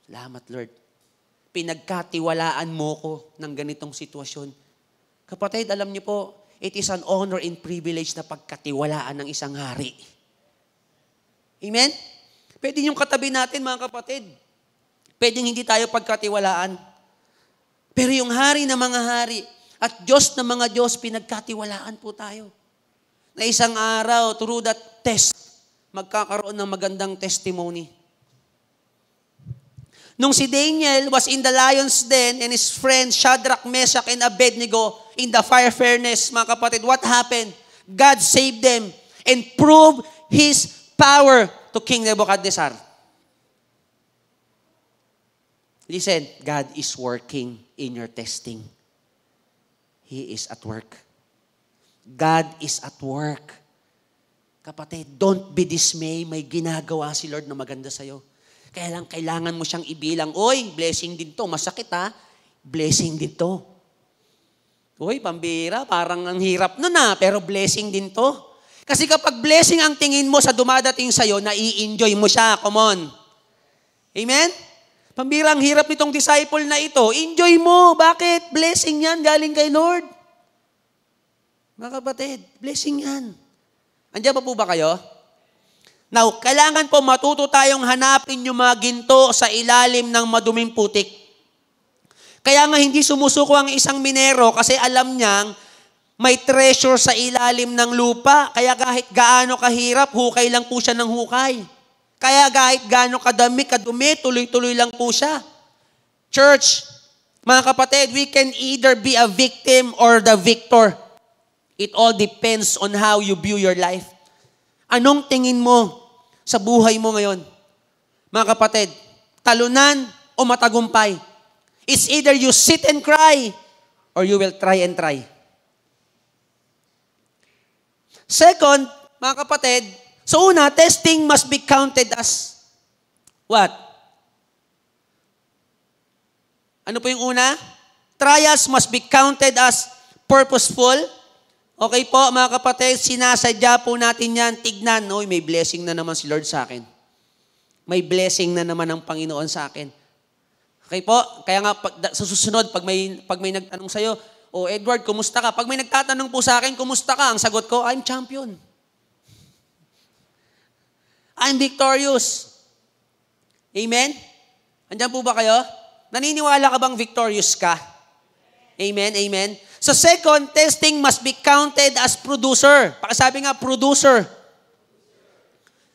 Salamat, Lord. Pinagkatiwalaan mo ko ng ganitong sitwasyon. Kapatid, alam niyo po, it is an honor and privilege na pagkatiwalaan ng isang hari. Amen? Pwede yung katabi natin, mga kapatid. Pwedeng hindi tayo pagkatiwalaan. Pero yung hari na mga hari at Diyos na mga Diyos, pinagkatiwalaan po tayo. Na isang araw, through that test, magkakaroon ng magandang testimony. Nung si Daniel was in the lion's den and his friends Shadrach, Meshach, and Abednego in the fire furnace, mga kapatid, what happened? God saved them and proved His power to King Nebuchadnezzar. Listen, God is working in your testing. He is at work. God is at work. Kapatid, don't be dismayed. May ginagawa si Lord na maganda sa'yo. Kaya lang, kailangan mo siyang ibilang, oy, blessing din to. Masakit ha? Blessing din to. Uy, pambira, parang ang hirap nun pero blessing din to. Kasi kapag blessing ang tingin mo sa dumadating sa'yo, nai-enjoy mo siya. Come on. Amen? Pambira, ang hirap nitong disciple na ito. Enjoy mo. Bakit? Blessing yan galing kay Lord. Mga kapatid, blessing yan. Andiyan pa po ba kayo? Now, kailangan po matuto tayong hanapin yung mga ginto sa ilalim ng maduming putik. Kaya nga hindi sumusuko ang isang minero kasi alam niyang may treasure sa ilalim ng lupa. Kaya kahit gaano kahirap, hukay lang po siya ng hukay. Kaya kahit gaano kadumi, tuloy-tuloy lang po siya. Church, mga kapatid, we can either be a victim or the victor. It all depends on how you view your life. Anong tingin mo sa buhay mo ngayon? Mga kapatid, talunan o matagumpay? It's either you sit and cry or you will try and try. Second, mga kapatid, so una, testing must be counted as what? Ano po yung una? Trials must be counted as purposeful. Okay po, mga kapatid, sinasadya po natin yan. Tignan, may blessing na naman si Lord sa akin. May blessing na naman ang Panginoon sa akin. Okay po, kaya nga sa susunod, pag may nagtanong sa'yo, Edward, kumusta ka? Pag may nagtatanong po sa akin, kumusta ka? Ang sagot ko, I'm champion. I'm victorious. Amen? Andiyan po ba kayo? Naniniwala ka bang victorious ka? Amen, amen. So second, testing must be counted as producer. Pakisabi nga, producer.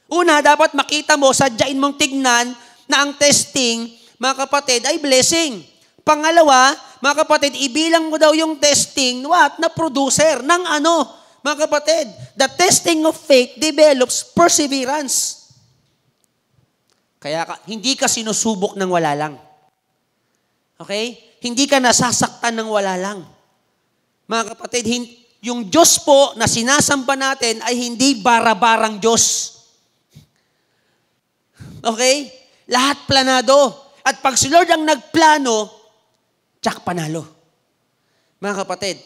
Una, dapat makita mo, sadyain mong tignan na ang testing, mga kapatid, ay blessing. Pangalawa, mga kapatid, ibilang mo daw yung testing, na producer ng ano? Mga kapatid, the testing of faith develops perseverance. Kaya hindi ka sinusubok ng wala lang. Okay? Hindi ka nasasaktan ng wala lang. Mga kapatid, yung Diyos po na sinasamba natin ay hindi bara-barang Diyos. Okay? Lahat planado. At pag si Lord ang nagplano, tsak panalo. Mga kapatid,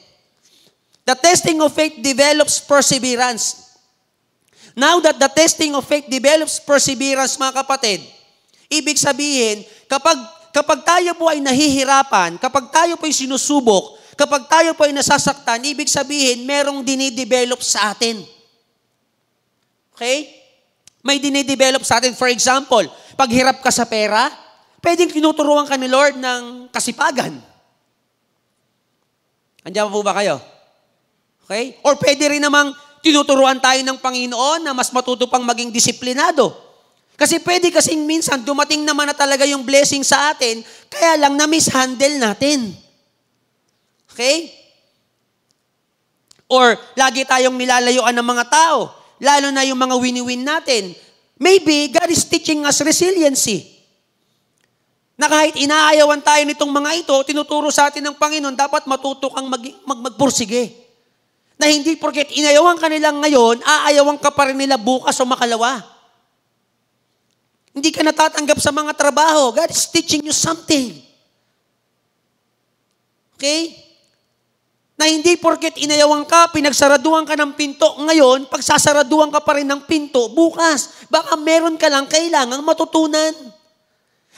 the testing of faith develops perseverance. Now that the testing of faith develops perseverance, mga kapatid, ibig sabihin, kapag tayo po ay nahihirapan, kapag tayo po ay sinusubok, kapag tayo po ay nasasaktan, ibig sabihin, merong dinidevelop sa atin. Okay? May dinidevelop sa atin. For example, pag hirap ka sa pera, pwedeng tinuturuan ka ni Lord ng kasipagan. Andiyan po ba kayo? Okay? Or pwede rin namang tinuturuan tayo ng Panginoon na mas matuto pang maging disiplinado. Kasi pwede kasing minsan dumating naman na talaga yung blessing sa atin, kaya lang na-mishandle natin. Okay? Or lagi tayong nilalayuan ng mga tao, lalo na yung mga wini-win natin. Maybe God is teaching us resiliency. Na kahit inaayawan tayo nitong mga ito, tinuturo sa atin ng Panginoon, dapat matuto kang magpursige. Na hindi porket inayawan ka nilang ngayon, aayawan ka pa rin nila bukas o makalawa. Hindi ka natatanggap sa mga trabaho. God is teaching you something. Okay? Na hindi porket inayawan ka, pinagsaraduhan ka ng pinto ngayon, pagsasaraduhan ka pa rin ng pinto bukas. Baka meron ka lang kailangang matutunan.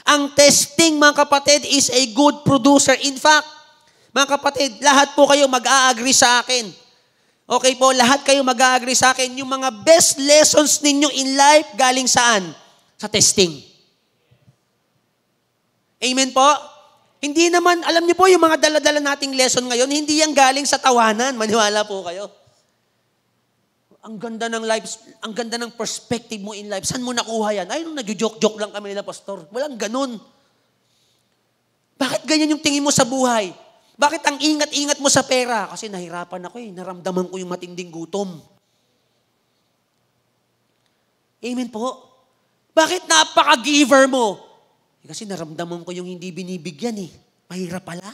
Ang testing, mga kapatid, is a good producer. In fact, mga kapatid, lahat po kayo mag-a-agree sa akin. Okay po, lahat kayo mag-a-agree sa akin. Yung mga best lessons ninyo in life, galing saan? Sa testing. Amen po? Hindi naman, alam niyo po, yung mga dala-dala nating lesson ngayon, hindi yan galing sa tawanan. Maniwala po kayo. Ang ganda ng life, ang ganda ng perspective mo in life. Saan mo nakuha yan? Ay, nung nagjo-joke-joke lang kami nila, pastor. Walang ganun. Bakit ganyan yung tingin mo sa buhay? Bakit ang ingat-ingat mo sa pera? Kasi nahirapan ako naramdaman ko yung matinding gutom. Amen po. Bakit napaka-giver mo? Kasi naramdaman ko yung hindi binibigyan Mahirap pala.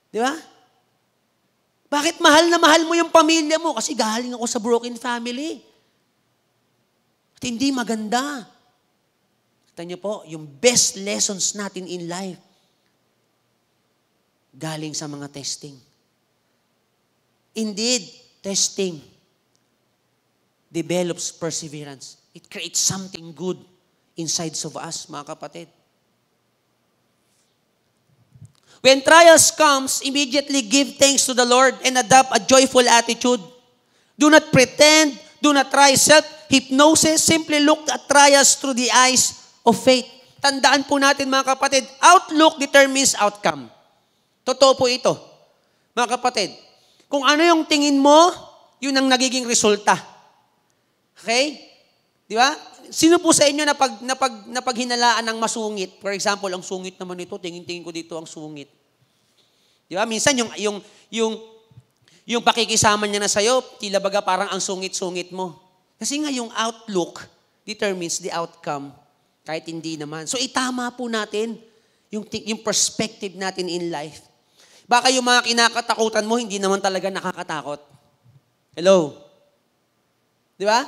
Di ba? Bakit mahal na mahal mo yung pamilya mo? Kasi galing ako sa broken family. At hindi maganda. Kita niyo po, yung best lessons natin in life, galing sa mga testing. Indeed, testing develops perseverance. It creates something good inside of us, mga kapatid. When trials comes, immediately give thanks to the Lord and adopt a joyful attitude. Do not pretend, do not try self-hypnosis, simply look at trials through the eyes of faith. Tandaan po natin, mga kapatid, outlook determines outcome. Totoo po ito, mga kapatid. Kung ano yung tingin mo, yun ang nagiging resulta. Okay? Di ba? Sino po sa inyo na paghinalaan ng masungit? For example, ang sungit naman ito, tingin-tingin ko dito ang sungit. Di ba? Minsan yung pakikisama niya na sa'yo, tila baga parang ang sungit-sungit mo. Kasi nga yung outlook determines the outcome, kahit hindi naman. So itama po natin yung perspective natin in life. Baka yung mga kinakatakutan mo, hindi naman talaga nakakatakot. Hello? Di ba?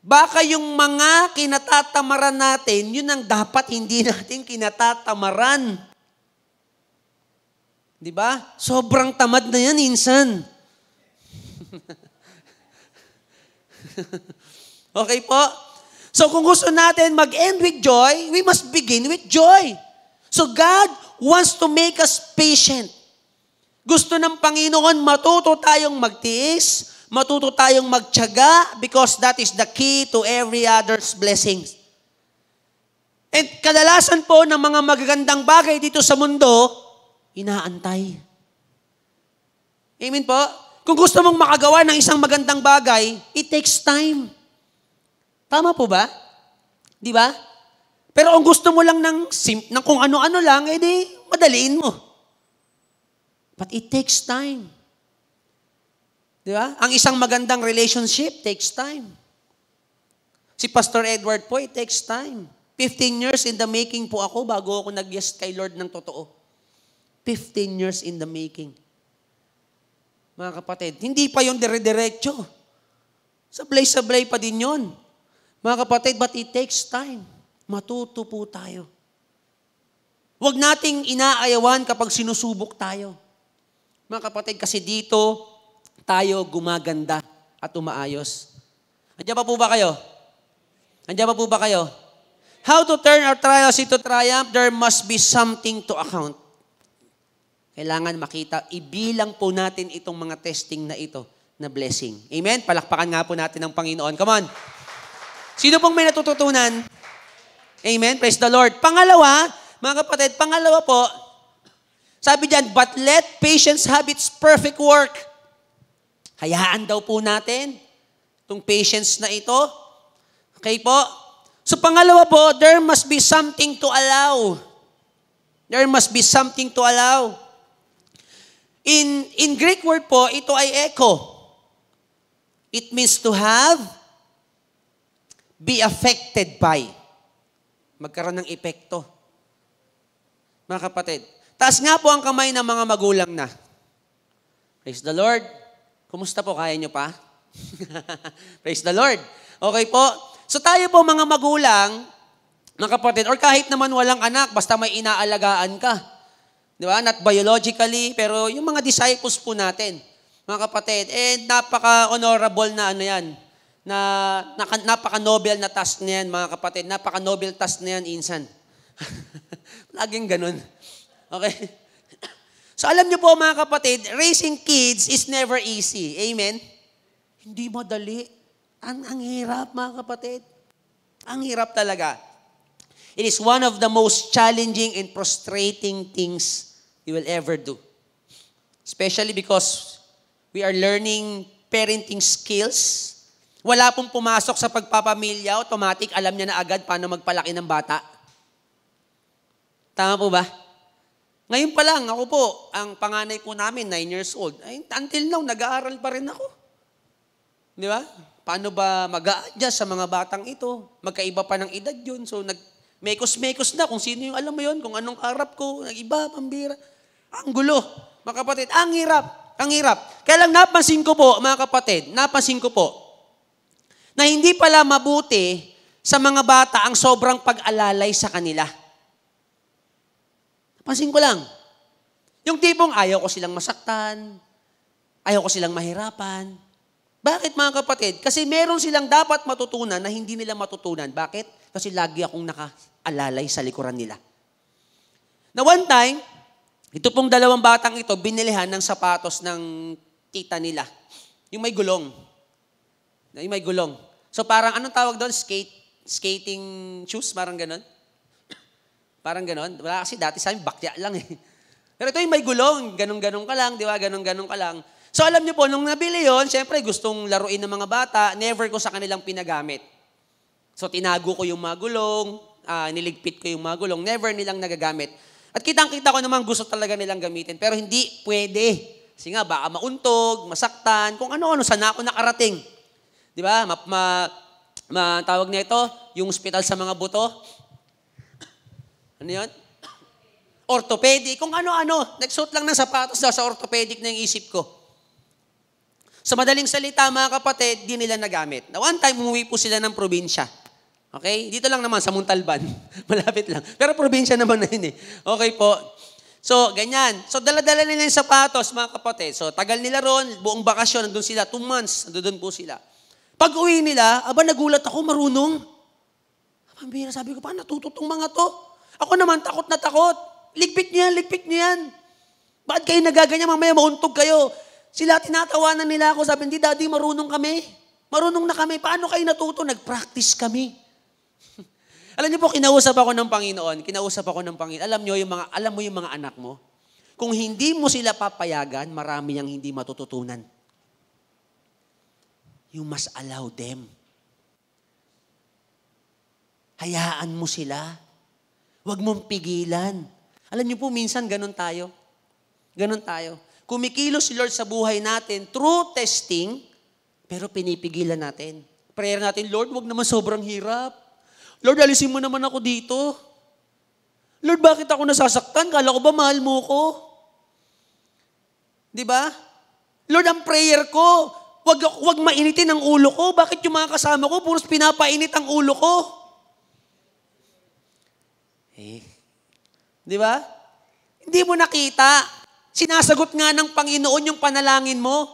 Baka yung mga kinatatamaran natin, yun ang dapat hindi natin kinatatamaran. Di ba? Sobrang tamad na yan, insan. Okay po? So kung gusto natin mag-end with joy, we must begin with joy. So God wants to make us patient. Gusto ng Panginoon matuto tayong magtiis, matuto tayong magtiyaga, because that is the key to every other's blessings. And kadalasan po ng mga magagandang bagay dito sa mundo, inaantay. Amen po? Kung gusto mong makagawa ng isang magandang bagay, it takes time. Tama po ba? Di ba? Pero kung gusto mo lang ng kung ano-ano lang, edi madaliin mo. But it takes time. Di ba? Ang isang magandang relationship takes time. Si Pastor Edward po, it takes time. 15 years in the making po ako bago ako nag-yes kay Lord ng totoo. 15 years in the making. Mga kapatid, hindi pa yung dire-diretso. Sablay-sablay pa din yon. Mga kapatid, but it takes time. Matuto po tayo. Huwag nating inaayawan kapag sinusubok tayo. Mga kapatid, kasi dito tayo gumaganda at umaayos. Andiyan pa po ba kayo? Andiyan pa po ba kayo? How to turn our trials into triumph? There must be something to account. Kailangan makita, ibilang po natin itong mga testing na ito na blessing. Amen? Palakpakan nga po natin ng Panginoon. Come on. Sino pong may natututunan? Amen? Praise the Lord. Pangalawa, mga kapatid, pangalawa po, sabi diyan, but let patience have its perfect work. Hayaan daw po natin itong patience na ito. Okay po? So pangalawa po, there must be something to allow. There must be something to allow. In Greek word po, ito ay echo. It means to have, be affected by. Magkaroon ng epekto. Mga kapatid, taas nga po ang kamay ng mga magulang na. Praise the Lord. Kumusta po? Kaya nyo pa? Praise the Lord. Okay po. So tayo po mga magulang, mga kapatid, or kahit naman walang anak, basta may inaalagaan ka. Di ba? Not biologically, pero yung mga disciples po natin, mga kapatid, napaka-honorable na ano yan, napaka-nobel na task na yan, mga kapatid. Napaka-nobel task na yan, insan. Laging ganun. Okay? So alam niyo po, mga kapatid, raising kids is never easy. Amen? Hindi madali. Ang hirap, mga kapatid. Ang hirap talaga. It is one of the most challenging and frustrating things you will ever do. Especially because we are learning parenting skills. Wala pong pumasok sa pagpapamilya, automatic, alam niya na agad paano magpalaki ng bata. Tama po ba? Ngayon pa lang, ako po, ang panganay po namin, 9 years old. Ay, until now, nag-aaral pa rin ako. Di ba? Paano ba mag-a-adjust sa mga batang ito? Magkaiba pa ng edad yun. So, mekos-mekos na kung sino yung alam mo yun, kung anong arap ko, nag-iba, pambira. Ang gulo. Mga kapatid, ang hirap. Ang hirap. Kaya lang napansin ko po, mga kapatid, na hindi pala mabuti sa mga bata ang sobrang pag-alalay sa kanila. Napansin ko lang. Yung tipong ayaw ko silang masaktan, ayaw ko silang mahirapan. Bakit mga kapatid? Kasi meron silang dapat matutunan na hindi nila matutunan. Bakit? Kasi lagi akong nakaalalay sa likuran nila. Na one time, ito pong dalawang batang ito, binilihan ng sapatos ng tita nila. Yung may gulong. Yung may gulong. So parang, anong tawag doon? Skating shoes? Parang ganon? Parang ganon. Wala kasi dati sa amin, bakya lang eh. Pero ito yung may gulong. Ganon-ganon ka lang, di ba? Ganon-ganon ka lang. So alam niyo po, nung nabili yon, siyempre gustong laruin ng mga bata, never ko sa kanilang pinagamit. So tinago ko yung mga gulong, niligpit ko yung mga gulong, never nilang nagagamit. At kitang-kita ko naman gusto talaga nilang gamitin, pero hindi pwede. Kasi nga, baka mauntog, masaktan, kung ano-ano, saan ako nakarating. Di ba? Tawag na ito, yung hospital sa mga buto. Ano yun? orthopedic, kung ano-ano. Nagsuot lang ng sapatos daw sa orthopedic na yung isip ko. Sa madaling salita, mga kapatid, di nila nagamit. Na one time, umuwi po sila ng probinsya. Okay? Dito lang naman, sa Muntalban. Malapit lang. Pero probinsya naman na yun eh. Okay po. So, ganyan. So, dala-dala nila yung sapatos, mga kapatid. So, tagal nila ron, buong bakasyon, nandun sila, 2 months, nandun po sila. Pag uwi nila, nagulat ako, marunong. Pambira, sabi ko, paano natututong mga to? Ako naman, takot na takot. Ligpit niyo yan. Bakit kayo nagaganyan? Mamaya mauntog kayo. Sila, tinatawanan nila ako. Sabi, hindi, Daddy, marunong kami. Marunong na kami. Paano kayo natuto? Nag-practice kami. Alam niyo po, kinausap ako ng Panginoon. Alam mo yung mga anak mo? Kung hindi mo sila papayagan, marami yang hindi matututunan. You must allow them. Hayaan mo sila. Huwag mong pigilan. Alam niyo po, minsan ganun tayo. Kumikilos si Lord sa buhay natin through testing, pero pinipigilan natin. Prayer natin, Lord, wag naman sobrang hirap. Lord, alisin mo naman ako dito. Lord, bakit ako nasasaktan? Kala ko ba mahal mo ko? Di ba? Lord, ang prayer ko, wag mainitin ang ulo ko. Bakit yung mga kasama ko, puros pinapainit ang ulo ko? Di ba? Hindi mo nakita. Sinasagot nga ng Panginoon yung panalangin mo.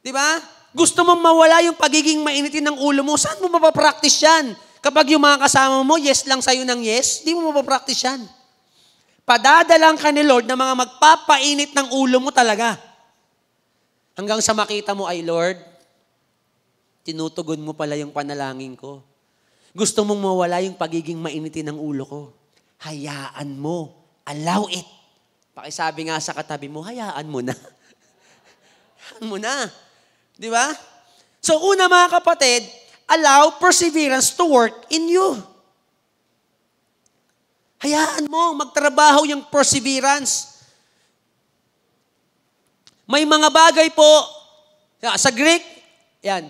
Di ba? Gusto mong mawala yung pagiging mainitin ng ulo mo. Saan mo mapapractice yan? Kapag yung mga kasama mo, yes lang sa'yo ng yes, di mo mapapractice yan. Padadalang ka ni Lord na mga magpapainit ng ulo mo talaga. Hanggang sa makita mo, ay Lord, tinutugon mo pala yung panalangin ko. Gusto mong mawala yung pagiging mainitin ng ulo ko. Hayaan mo. Allow it. Pakisabi nga sa katabi mo, hayaan mo na. Hayaan mo na. Di ba? So una mga kapatid, allow perseverance to work in you. Hayaan mo, magtrabaho yung perseverance. May mga bagay po, sa Greek, yan.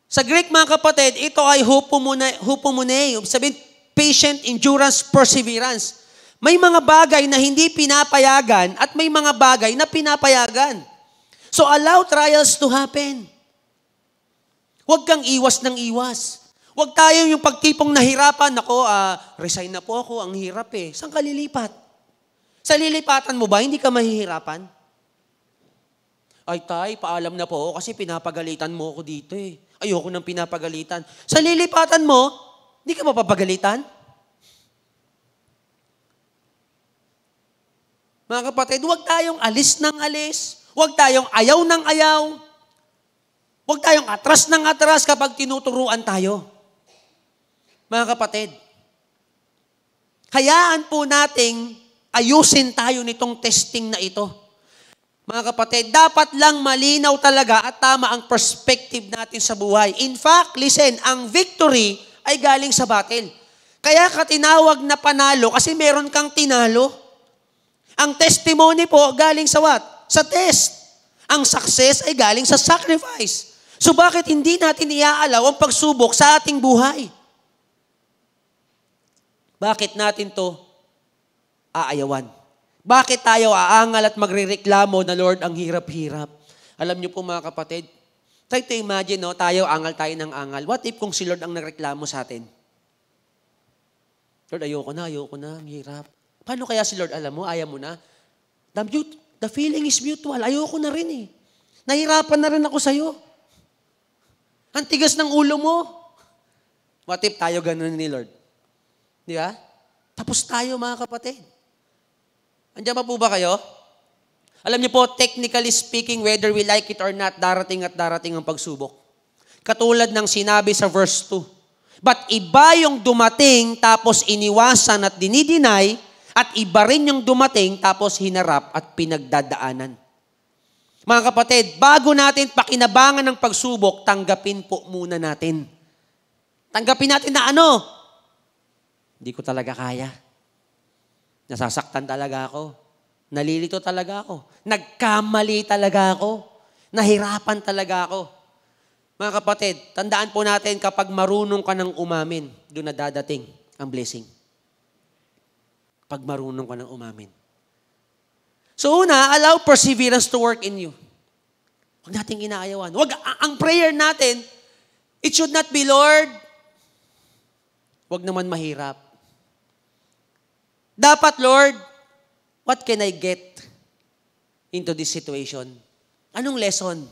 Sa Greek mga kapatid, ito ay hupomone. Sabihin, patient, endurance, perseverance. May mga bagay na hindi pinapayagan at may mga bagay na pinapayagan. So allow trials to happen. Huwag kang iwas ng iwas. Huwag tayo yung pagtipong nahirapan. Ako, resign na po ako, ang hirap eh. Saan ka lilipat? Sa lilipatan mo ba, hindi ka mahihirapan? Ay tay, paalam na po ako kasi pinapagalitan mo ako dito eh. Ayoko nang pinapagalitan. Sa lilipatan mo, hindi ka mapapagalitan? Mga kapatid, huwag tayong alis ng alis. Huwag tayong ayaw ng ayaw. Huwag tayong atras ng atras kapag tinuturuan tayo. Mga kapatid, hayaan po nating ayusin tayo nitong testing na ito. Mga kapatid, dapat lang malinaw talaga at tama ang perspective natin sa buhay. In fact, listen, ang victory ay galing sa battle. Kaya ka tinawag na panalo kasi meron kang tinalo. Ang testimony po galing sa what? Sa test. Ang success ay galing sa sacrifice. So bakit hindi natin iaalaw ang pagsubok sa ating buhay? Bakit natin to aayawan? Bakit tayo aangal at magrereklamo na Lord, ang hirap-hirap? Alam niyo po mga kapatid, try to imagine, no, tayo angal tayo ng angal. What if kung si Lord ang nagreklamo sa atin? Lord, ayoko na, ang hirap. Paano kaya si Lord, alam mo, ayaw mo na? The feeling is mutual. Ayoko na rin eh. Nahirapan na rin ako sa'yo. Ang tigas ng ulo mo. What if tayo ganun ni Lord? Di ba? Tapos tayo mga kapatid. Andiyan pa po ba kayo? Alam niyo po, technically speaking, whether we like it or not, darating at darating ang pagsubok. Katulad ng sinabi sa verse 2. But iba yung dumating tapos iniwasan at dinideny, at iba rin yung dumating tapos hinarap at pinagdadaanan. Mga kapatid, bago natin pakinabangan ng pagsubok, tanggapin po muna natin. Tanggapin natin na ano? Hindi ko talaga kaya. Nasasaktan talaga ako. Nalilito talaga ako. Nagkamali talaga ako. Nahirapan talaga ako. Mga kapatid, tandaan po natin kapag marunong ka ng umamin, doon na dadating ang blessing. Kapag marunong ka ng umamin. So una, allow perseverance to work in you. Huwag nating inaayawan. Ang prayer natin, it should not be, Lord, huwag naman mahirap. Dapat, Lord, what can I get into this situation? Anong lesson?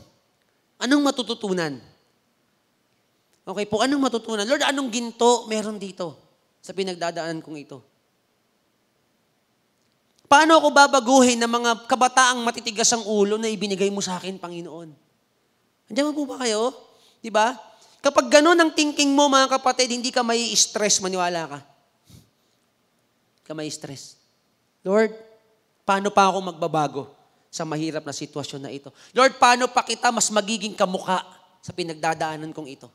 Anong matututunan? Okay po, anong matutunan? Lord, anong ginto meron dito sa pinagdadaanan kong ito? Paano ako babaguhin ng mga kabataang matitigas ang ulo na ibinigay mo sa akin, Panginoon? Andiyan po ba kayo? Di ba? Kapag ganun ang thinking mo, mga kapatid, hindi ka may stress, maniwala ka. Hindi ka may stress. Lord, paano pa ako magbabago sa mahirap na sitwasyon na ito? Lord, paano pa kita mas magiging kamukha sa pinagdadaanan kong ito?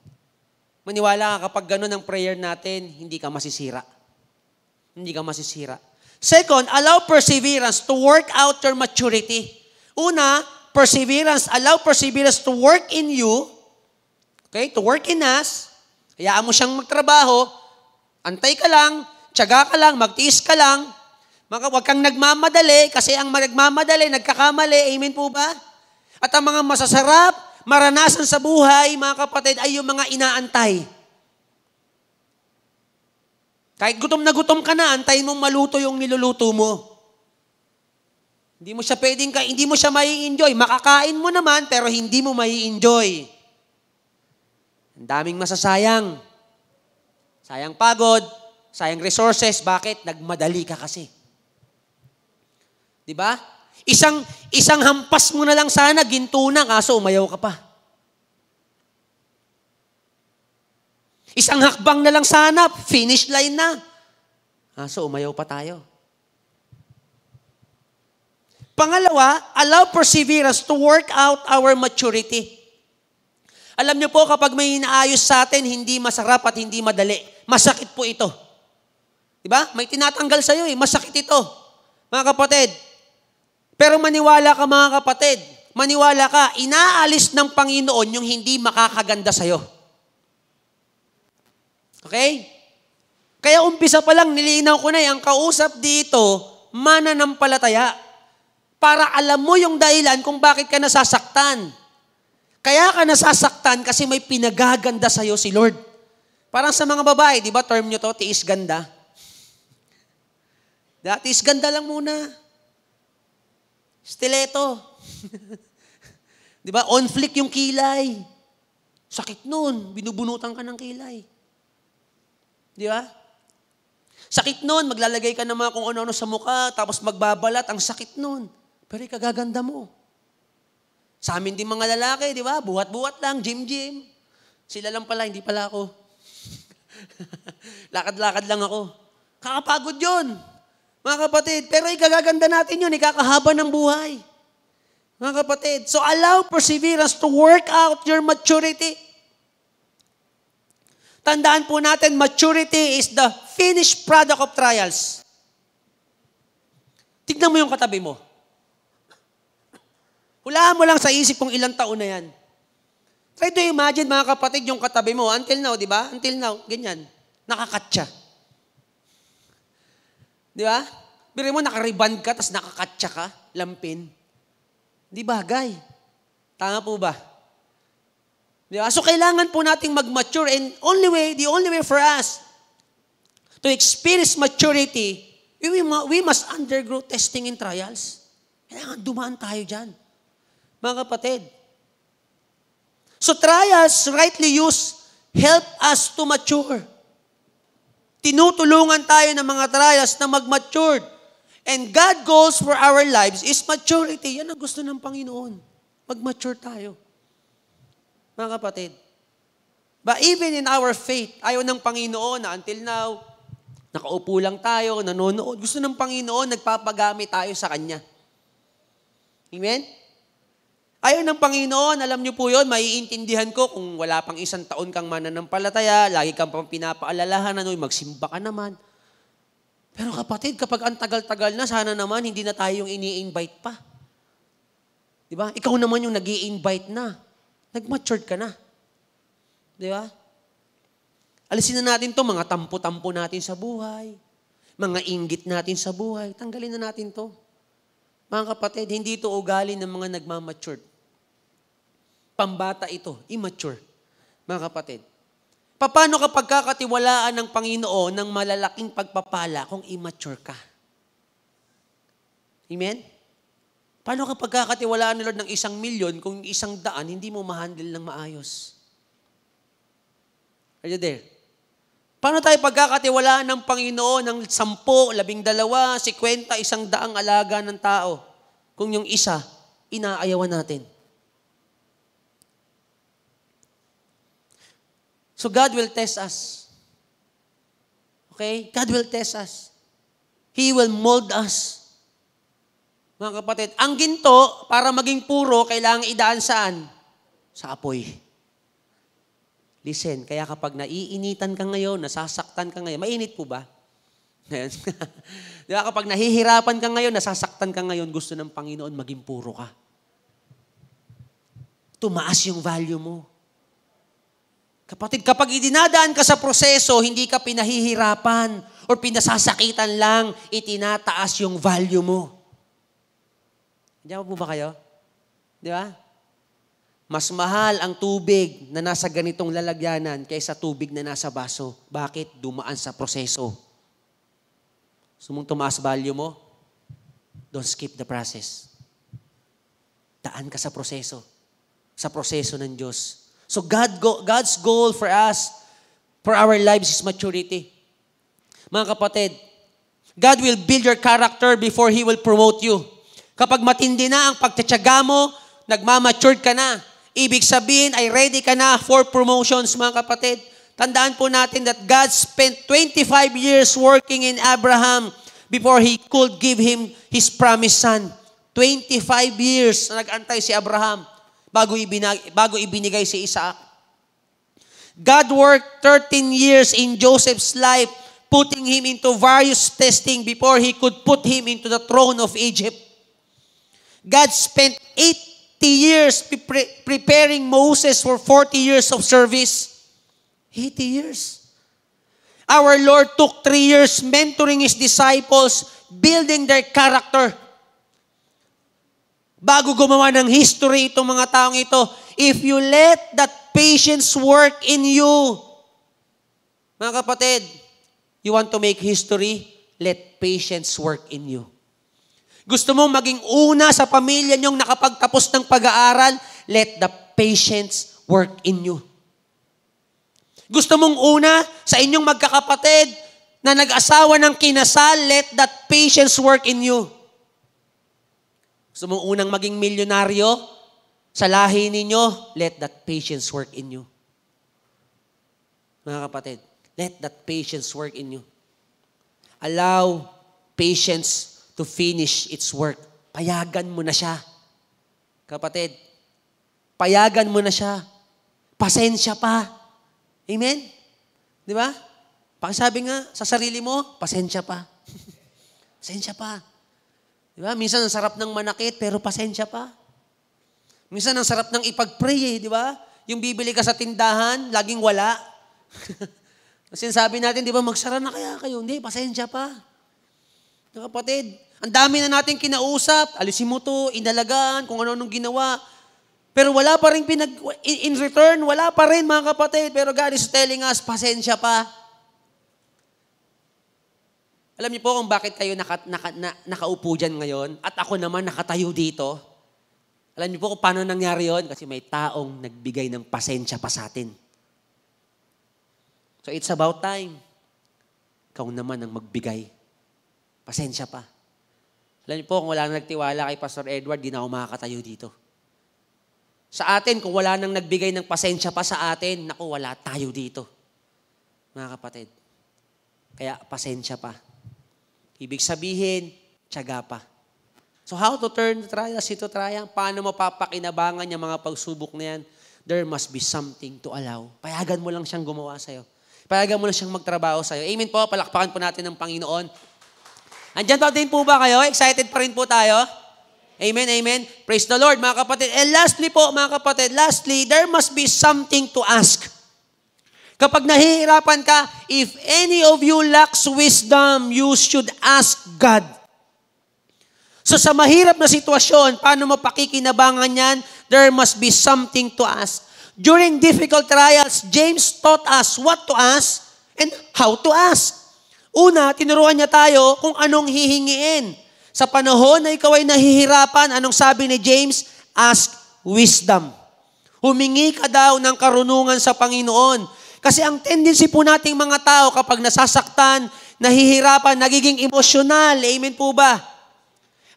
Maniwala ka, kapag ganun ang prayer natin, hindi ka masisira. Hindi ka masisira. Second, allow perseverance to work out your maturity. Una, allow perseverance to work in you. Okay, to work in us. Hayaan mo siyang magtrabaho. Antay ka lang, tiyaga ka lang, magtiis ka lang. Huwag kang nagmamadali kasi ang nagmamadali, nagkakamali. Amen po ba? At ang mga masasarap, maranasan sa buhay, mga kapatid, ay yung mga inaantay. Kahit gutom na gutom ka na, antayin mong maluto yung niluluto mo. Hindi mo siya mai-enjoy. Makakain mo naman, pero hindi mo mai-enjoy. Ang daming masasayang. Sayang pagod, sayang resources. Bakit? Nagmadali ka kasi. Di ba? Isang hampas mo na lang sana, ginto na, kaso umayaw ka pa. Isang hakbang na lang sana, finish line na. So umayaw pa tayo. Pangalawa, allow perseverance to work out our maturity. Alam niyo po, kapag may inaayos sa atin, hindi masarap at hindi madali. Masakit po ito. Diba? May tinatanggal sa'yo masakit ito. Mga kapatid. Pero maniwala ka, mga kapatid. Maniwala ka, inaalis ng Panginoon yung hindi makakaganda sa'yo. Okay? Kaya umpisa pa lang, nilinaw ko na ang kausap dito, mananampalataya. Para alam mo yung dahilan kung bakit ka nasasaktan. Kaya ka nasasaktan kasi may pinagaganda sa'yo si Lord. Parang sa mga babae, di ba, term nyo to, tiis ganda. Tiis ganda lang muna. Stiletto. Di ba, on flick yung kilay. Sakit nun, binubunutan ka ng kilay. Di ba? Sakit nun, maglalagay ka ng mga kung ano-ano sa mukha, tapos magbabalat, ang sakit nun. Pero ikagaganda mo. Sa amin din mga lalaki, di ba? Buhat-buhat lang, gym-gym. Sila lang pala, hindi pala ako. Lakad-lakad lang ako. Kakapagod yun, mga kapatid. Pero ikagaganda natin yun, ikakahaba ng buhay. Mga kapatid, so allow perseverance to work out your maturity. Tandaan po natin, maturity is the finished product of trials. Tignan mo yung katabi mo. Hulaan mo lang sa isip kung ilang taon na yan. Try to imagine, mga kapatid, yung katabi mo. Until now, di ba? Until now, ganyan. Nakakatsa. Di ba? Biro mo, nakariband ka, tapos nakakatsa ka, lampin. Di bagay. Tama po ba? Diba? So, kailangan po nating mag-mature and the only way for us to experience maturity, we must undergo testing and trials. Kailangan dumaan tayo dyan. Mga kapatid. So, trials, rightly used, help us to mature. Tinutulungan tayo ng mga trials na mag-mature. And God goes for our lives is maturity. Yan ang gusto ng Panginoon. Mag-mature tayo. Mga kapatid. But even in our faith, ayaw ng Panginoon na until now, nakaupo lang tayo, nanonood. Gusto ng Panginoon, nagpapagamit tayo sa Kanya. Amen? Ayaw ng Panginoon, alam niyo po yun, maiintindihan ko kung wala pang 1 taon kang mananampalataya, lagi kang pang pinapaalalahan, magsimba ka naman. Pero kapatid, kapag ang tagal-tagal na, sana naman hindi na tayo yung ini-invite pa. Diba? Ikaw naman yung nag-i-invite na. Nag-matured ka na. Di ba? Alisin na natin to mga tampo-tampo natin sa buhay. Mga inggit natin sa buhay, tanggalin na natin to. Mga kapatid, hindi ito ugali ng mga nagmamature. Pambata ito, immature. Mga kapatid, paano kapag kakatiwalaan ng Panginoon ng malalaking pagpapala kung immature ka? Amen? Paano kapag kakatiwalaan ni Lord ng 1,000,000 kung 100 hindi mo ma-handle ng maayos? Are you there? Paano tayo pagkakatiwalaan ng Panginoon ng 10, 12, 50, 100 alaga ng tao kung yung isa, inaayawan natin? So God will test us. Okay? God will test us. He will mold us. Mga kapatid, ang ginto, para maging puro, kailangan idaan saan? Sa apoy. Listen, kaya kapag naiinitan ka ngayon, nasasaktan ka ngayon, mainit po ba? Di ba, kapag nahihirapan ka ngayon, nasasaktan ka ngayon, gusto ng Panginoon maging puro ka. Tumaas yung value mo. Kapatid, kapag idinadaan ka sa proseso, hindi ka pinahihirapan o pinasasakitan lang, itinataas yung value mo. Diyan po ba kayo? Di ba? Mas mahal ang tubig na nasa ganitong lalagyanan kaysa tubig na nasa baso. Bakit? Dumaan sa proseso. Gusto mong tumaas value mo? Don't skip the process. Daan ka sa proseso. Sa proseso ng Diyos. So God's goal for us, for our lives is maturity. Mga kapatid, God will build your character before He will promote you. Kapag matindi na ang pagtatyaga mo, nagmamature ka na. Ibig sabihin ay ready ka na for promotions, mga kapatid. Tandaan po natin that God spent 25 years working in Abraham before He could give him His promised son. 25 years na nag-antay si Abraham bago ibinigay si Isaac. God worked 13 years in Joseph's life, putting him into various testing before He could put him into the throne of Egypt. God spent 80 years preparing Moses for 40 years of service. 80 years. Our Lord took 3 years mentoring His disciples, building their character. Bago gumawa ng history itong mga taong ito, if you let that patience work in you, mga kapatid, you want to make history, let patience work in you. Gusto mong maging una sa pamilya niyong nakapagtapos ng pag-aaral, let the patience work in you. Gusto mong una sa inyong magkakapatid na nag-asawa ng kinasal, let that patience work in you. Gusto mong unang maging milyonaryo sa lahi ninyo, let that patience work in you. Mga kapatid, let that patience work in you. Allow patience to finish its work. Payagan mo na siya. Kapatid, payagan mo na siya. Pasensya pa. Amen? Di ba? Pakisabi nga sa sarili mo, pasensya pa. Pasensya pa. Di ba? Minsan ang sarap ng manakit, pero pasensya pa. Minsan ang sarap ng ipag-pray, di ba? Yung bibili ka sa tindahan, laging wala. Sinasabi natin, di ba, magsara na kaya kayo? Hindi, pasensya pa. Kapatid, ang dami na natin kinausap, alisin mo to, inalagaan, kung ano-anong ginawa. Pero wala pa rin in return, wala pa rin mga kapatid. Pero God is telling us, pasensya pa. Alam niyo po kung bakit kayo nakaupo dyan ngayon at ako naman nakatayo dito? Alam niyo po kung paano nangyari yon? Kasi may taong nagbigay ng pasensya pa sa atin. So it's about time. Ikaw naman ang magbigay. Pasensya pa. Alam niyo po, kung wala nang nagtiwala kay Pastor Edward, di na ako makakatayo dito. Sa atin, kung wala nang nagbigay ng pasensya pa sa atin, naku, wala tayo dito. Mga kapatid. Kaya, pasensya pa. Ibig sabihin, tiyaga pa. So, how to turn the trials into triumph? Paano mapapakinabangan yung mga pagsubok na yan? There must be something to allow. Payagan mo lang siyang gumawa sa'yo. Payagan mo lang siyang magtrabaho sa'yo. Amen po, palakpakan po natin ng Panginoon. Andyan pa din po ba kayo? Excited pa rin po tayo? Amen, amen. Praise the Lord, mga kapatid. And lastly po, mga kapatid, there must be something to ask. Kapag nahihirapan ka, if any of you lacks wisdom, you should ask God. So sa mahirap na sitwasyon, paano mo pakikinabangan yan? There must be something to ask. During difficult trials, James taught us what to ask and how to ask. Una, tinuruan niya tayo kung anong hihingiin. Sa panahon na ikaw ay nahihirapan, anong sabi ni James? Ask wisdom. Humingi ka daw ng karunungan sa Panginoon. Kasi ang tendency po nating mga tao kapag nasasaktan, nahihirapan, nagiging emosyonal. Amen po ba?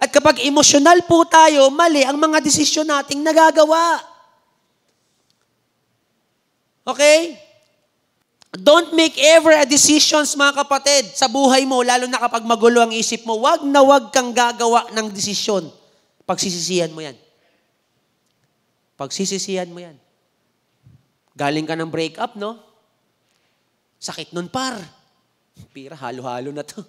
At kapag emosyonal po tayo, mali ang mga desisyon nating nagagawa. Okay? Don't make ever a decisions, mga kapatid, sa buhay mo, lalo na kapag magulo ang isip mo, wag na wag kang gagawa ng desisyon. Pagsisisihan mo yan. Pagsisisihan mo yan. Galing ka ng breakup, no? Sakit nun, par. Pira, halo-halo na to.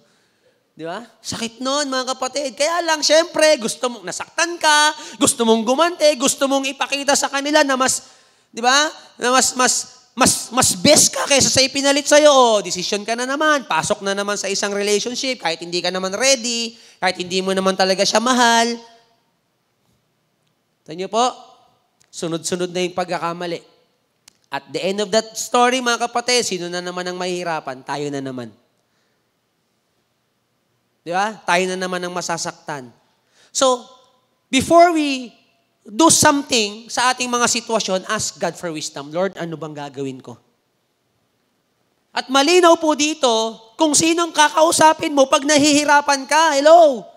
Di ba? Sakit nun, mga kapatid. Kaya lang, syempre, gusto mong nasaktan ka, gusto mong gumante, gusto mong ipakita sa kanila na mas, di ba? Na mas best ka kaysa sa ipinalit sa'yo. O, desisyon ka na naman, pasok na naman sa isang relationship, kahit hindi ka naman ready, kahit hindi mo naman talaga siya mahal. Tanyo po, sunod-sunod na yung pagkakamali. At the end of that story, mga kapatid, sino na naman ang mahihirapan? Tayo na naman. Di ba? Tayo na naman ang masasaktan. So, before we do something sa ating mga sitwasyon, ask God for wisdom. Lord, ano bang gagawin ko? At malinaw po dito, kung sinong kakausapin mo pag nahihirapan ka. Hello?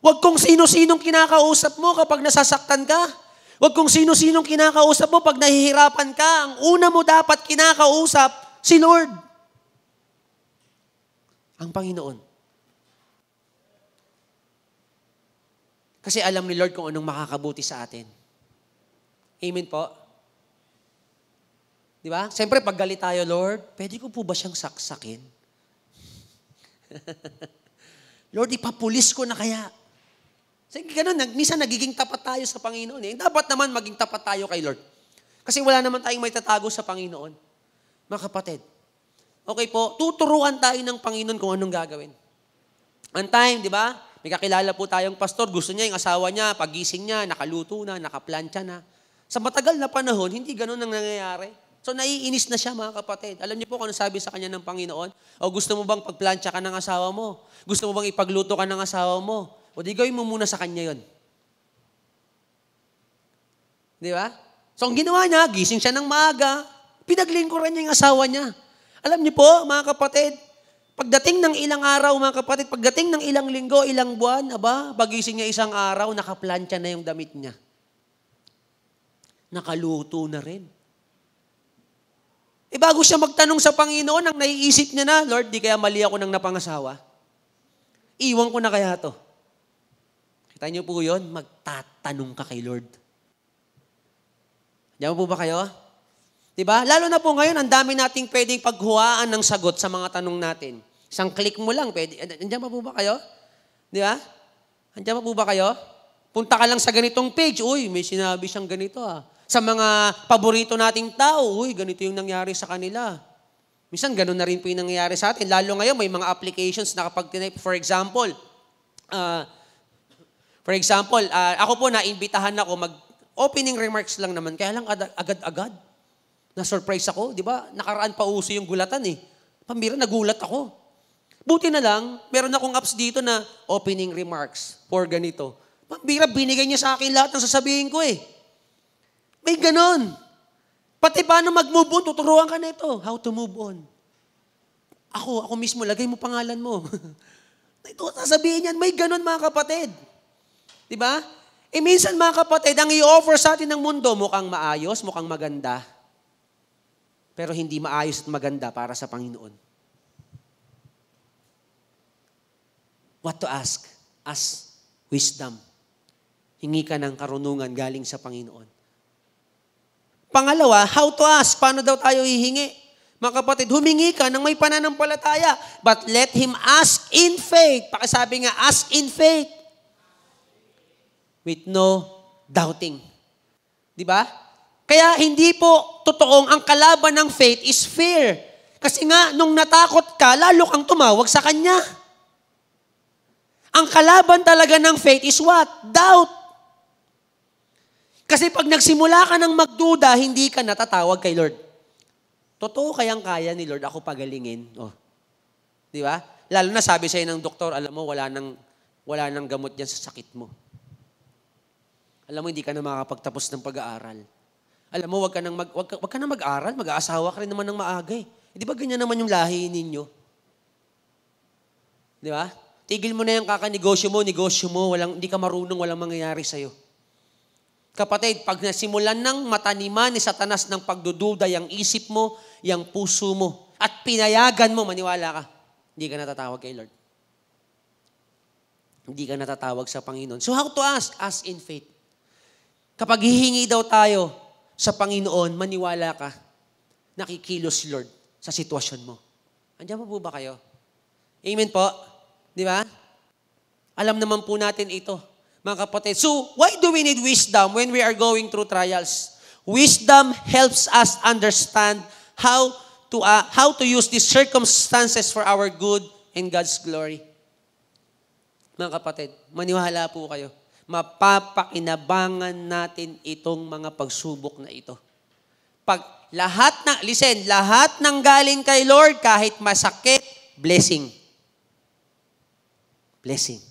Huwag kung sino-sinong kinakausap mo kapag nasasaktan ka. Huwag kung sino-sinong kinakausap mo pag nahihirapan ka. Ang una mo dapat kinakausap, si Lord. Ang Panginoon. Kasi alam ni Lord kung anong makakabuti sa atin. Amen po? Di ba? Siyempre, pag galit tayo, Lord, pwede ko po ba siyang saksakin? Lord, ipapulis ko na kaya. Sige, ganun, minsan nagiging tapat tayo sa Panginoon. Eh. Dapat naman maging tapat tayo kay Lord. Kasi wala naman tayong may tatago sa Panginoon. Mga kapatid. Okay po, tuturuan tayo ng Panginoon kung anong gagawin. One time, di ba? May kakilala po tayong pastor, gusto niya yung asawa niya, pagising niya, nakaluto na, nakaplantsa na. Sa matagal na panahon, hindi ganun ang nangyayari. So, naiinis na siya, mga kapatid. Alam niyo po kung ano sabi sa kanya ng Panginoon? O gusto mo bang pagplantsa ka ng asawa mo? Gusto mo bang ipagluto ka ng asawa mo? O di gawin mo muna sa kanya yon. Di ba? So, ang ginawa niya, gising siya ng maaga, pinaglingkuran niya yung asawa niya. Alam niyo po, mga kapatid, pagdating ng ilang araw, mga kapatid, pagdating ng ilang linggo, ilang buwan, pagising niya isang araw, nakaplantsa na yung damit niya. Nakaluto na rin. E bago siya magtanong sa Panginoon, ang naiisip niya na, Lord, di kaya mali ako ng napangasawa? Iwan ko na kaya to. Kita niyo po yun, magtatanong ka kay Lord. Diyan po ba kayo? Diba? Lalo na po ngayon, ang dami nating pwedeng paghuwaan ng sagot sa mga tanong natin. Isang click mo lang, pwede. Andiyan pa po ba kayo? Diba? Andiyan pa po ba kayo? Punta ka lang sa ganitong page, uy, may sinabi siyang ganito ah. Sa mga paborito nating tao, uy, ganito yung nangyari sa kanila. Minsan, ganun na rin po yung nangyayari sa atin. Lalo ngayon, may mga applications na kapag tinype, for example, ako po naimbitahan ako mag-opening remarks lang naman, kaya lang agad-agad. Na-surprise ako, di ba? Nakaraan pa uso yung gulatan eh. Pambira, nagulat ako. Buti na lang, meron akong apps dito na opening remarks for ganito. Pambira, binigay niya sa akin lahat ng sasabihin ko eh. May ganon. Pati paano mag-move on, tuturuan ka na ito. How to move on. Ako mismo, lagay mo pangalan mo. Ito, sasabihin yan, may ganon mga kapatid. Diba? Eh minsan mga kapatid, ang i-offer sa atin ng mundo, mukhang maayos, mukhang maganda. Pero hindi maayos at maganda para sa Panginoon. What to ask? Ask wisdom. Hingi ka ng karunungan galing sa Panginoon. Pangalawa, how to ask? Paano daw tayo hihingi? Mga kapatid, humingi ka ng may pananampalataya. But let him ask in faith. Pakisabi nga, ask in faith. With no doubting. Di ba? Kaya hindi po totoong ang kalaban ng faith is fear. Kasi nga, nung natakot ka, lalo kang tumawag sa Kanya. Ang kalaban talaga ng faith is what? Doubt. Kasi pag nagsimula ka ng magduda, hindi ka natatawag kay Lord. Totoo kayang kaya ni Lord ako pagalingin? Oh. Di ba? Lalo na sabi sa'yo ng doktor, alam mo, wala nang gamot yan sa sakit mo. Alam mo, hindi ka na makakapagtapos ng pag-aaral. Alam mo, wag ka nang mag-aral, mag-aasawa ka rin naman ng maaga eh. Di ba ganyan naman yung lahi ninyo? Di ba? Tigil mo na yung kakanegosyo mo, hindi ka marunong, walang mangyayari sa'yo. Kapatid, pag nasimulan ng mataniman ni Satanas ng pagdududa, yung isip mo, yung puso mo, at pinayagan mo, maniwala ka, hindi ka natatawag kay Lord. Hindi ka natatawag sa Panginoon. So how to ask? Ask in faith. Kapag hihingi daw tayo sa Panginoon, maniwala ka, nakikilos si Lord sa sitwasyon mo. Andiyan po ba kayo? Amen po? Di ba? Alam naman po natin ito, mga kapatid. So, why do we need wisdom when we are going through trials? Wisdom helps us understand how to use these circumstances for our good and God's glory. Mga kapatid, maniwala po kayo. Mapapakinabangan natin itong mga pagsubok na ito. Pag lahat ng galing kay Lord, kahit masakit, blessing. Blessing.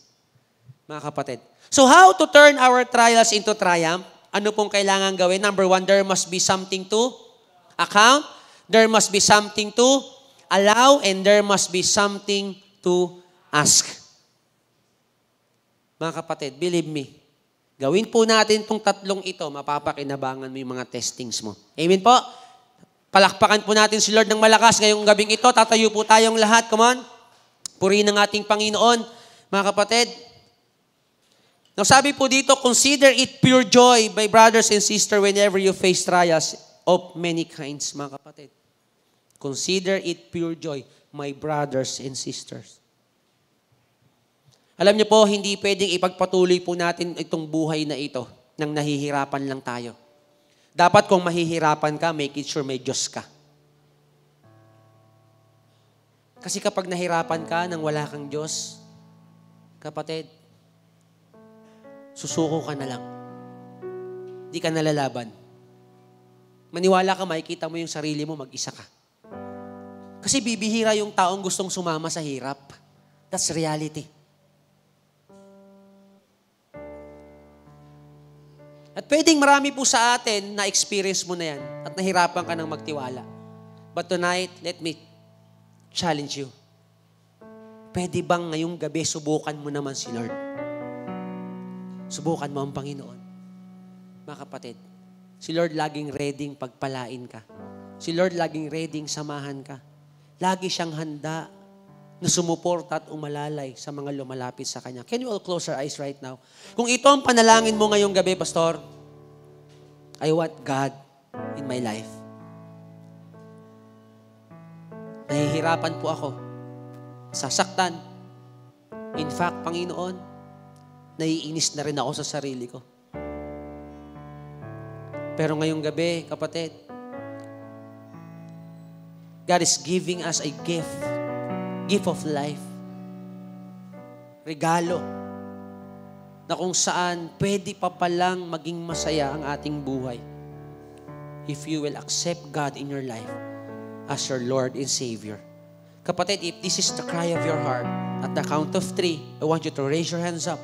Mga kapatid. So how to turn our trials into triumph? Ano pong kailangan gawin? Number 1, there must be something to account. There must be something to allow. And there must be something to ask. Mga kapatid, believe me, gawin po natin itong tatlong ito, mapapakinabangan mo yung mga testings mo. Amen po? Palakpakan po natin si Lord ng malakas ngayong gabing ito. Tatayo po tayong lahat. Come on. Purihin ng ating Panginoon. Mga kapatid, now sabi po dito, consider it pure joy, my brothers and sisters, whenever you face trials of many kinds, mga kapatid. Consider it pure joy, my brothers and sisters. Alam niyo po, hindi pwedeng ipagpatuloy po natin itong buhay na ito nang nahihirapan lang tayo. Dapat kung mahihirapan ka, make it sure may Diyos ka. Kasi kapag nahirapan ka nang wala kang Diyos, kapatid, susuko ka na lang. Di ka nalalaban. Maniwala ka, makikita mo yung sarili mo, mag-isa ka. Kasi bibihira yung taong gustong sumama sa hirap. That's reality. At pwedeng marami po sa atin na experience mo na yan at nahirapan ka ng magtiwala. But tonight, let me challenge you. Pwede bang ngayong gabi subukan mo naman si Lord? Subukan mo ang Panginoon. Mga kapatid, si Lord laging readyng pagpalain ka. Si Lord laging readyng samahan ka. Lagi siyang handa na sumuporta at umalalay sa mga lumalapit sa Kanya. Can you all close our eyes right now? Kung ito ang panalangin mo ngayong gabi, Pastor, I want God in my life. Nahihirapan po ako. Sasaktan. In fact, Panginoon, naiinis na rin ako sa sarili ko. Pero ngayong gabi, kapatid, God is giving us a gift of life. Regalo na kung saan pwede pa palang maging masaya ang ating buhay if you will accept God in your life as your Lord and Savior. Kapatid, if this is the cry of your heart, at the count of 3, I want you to raise your hands up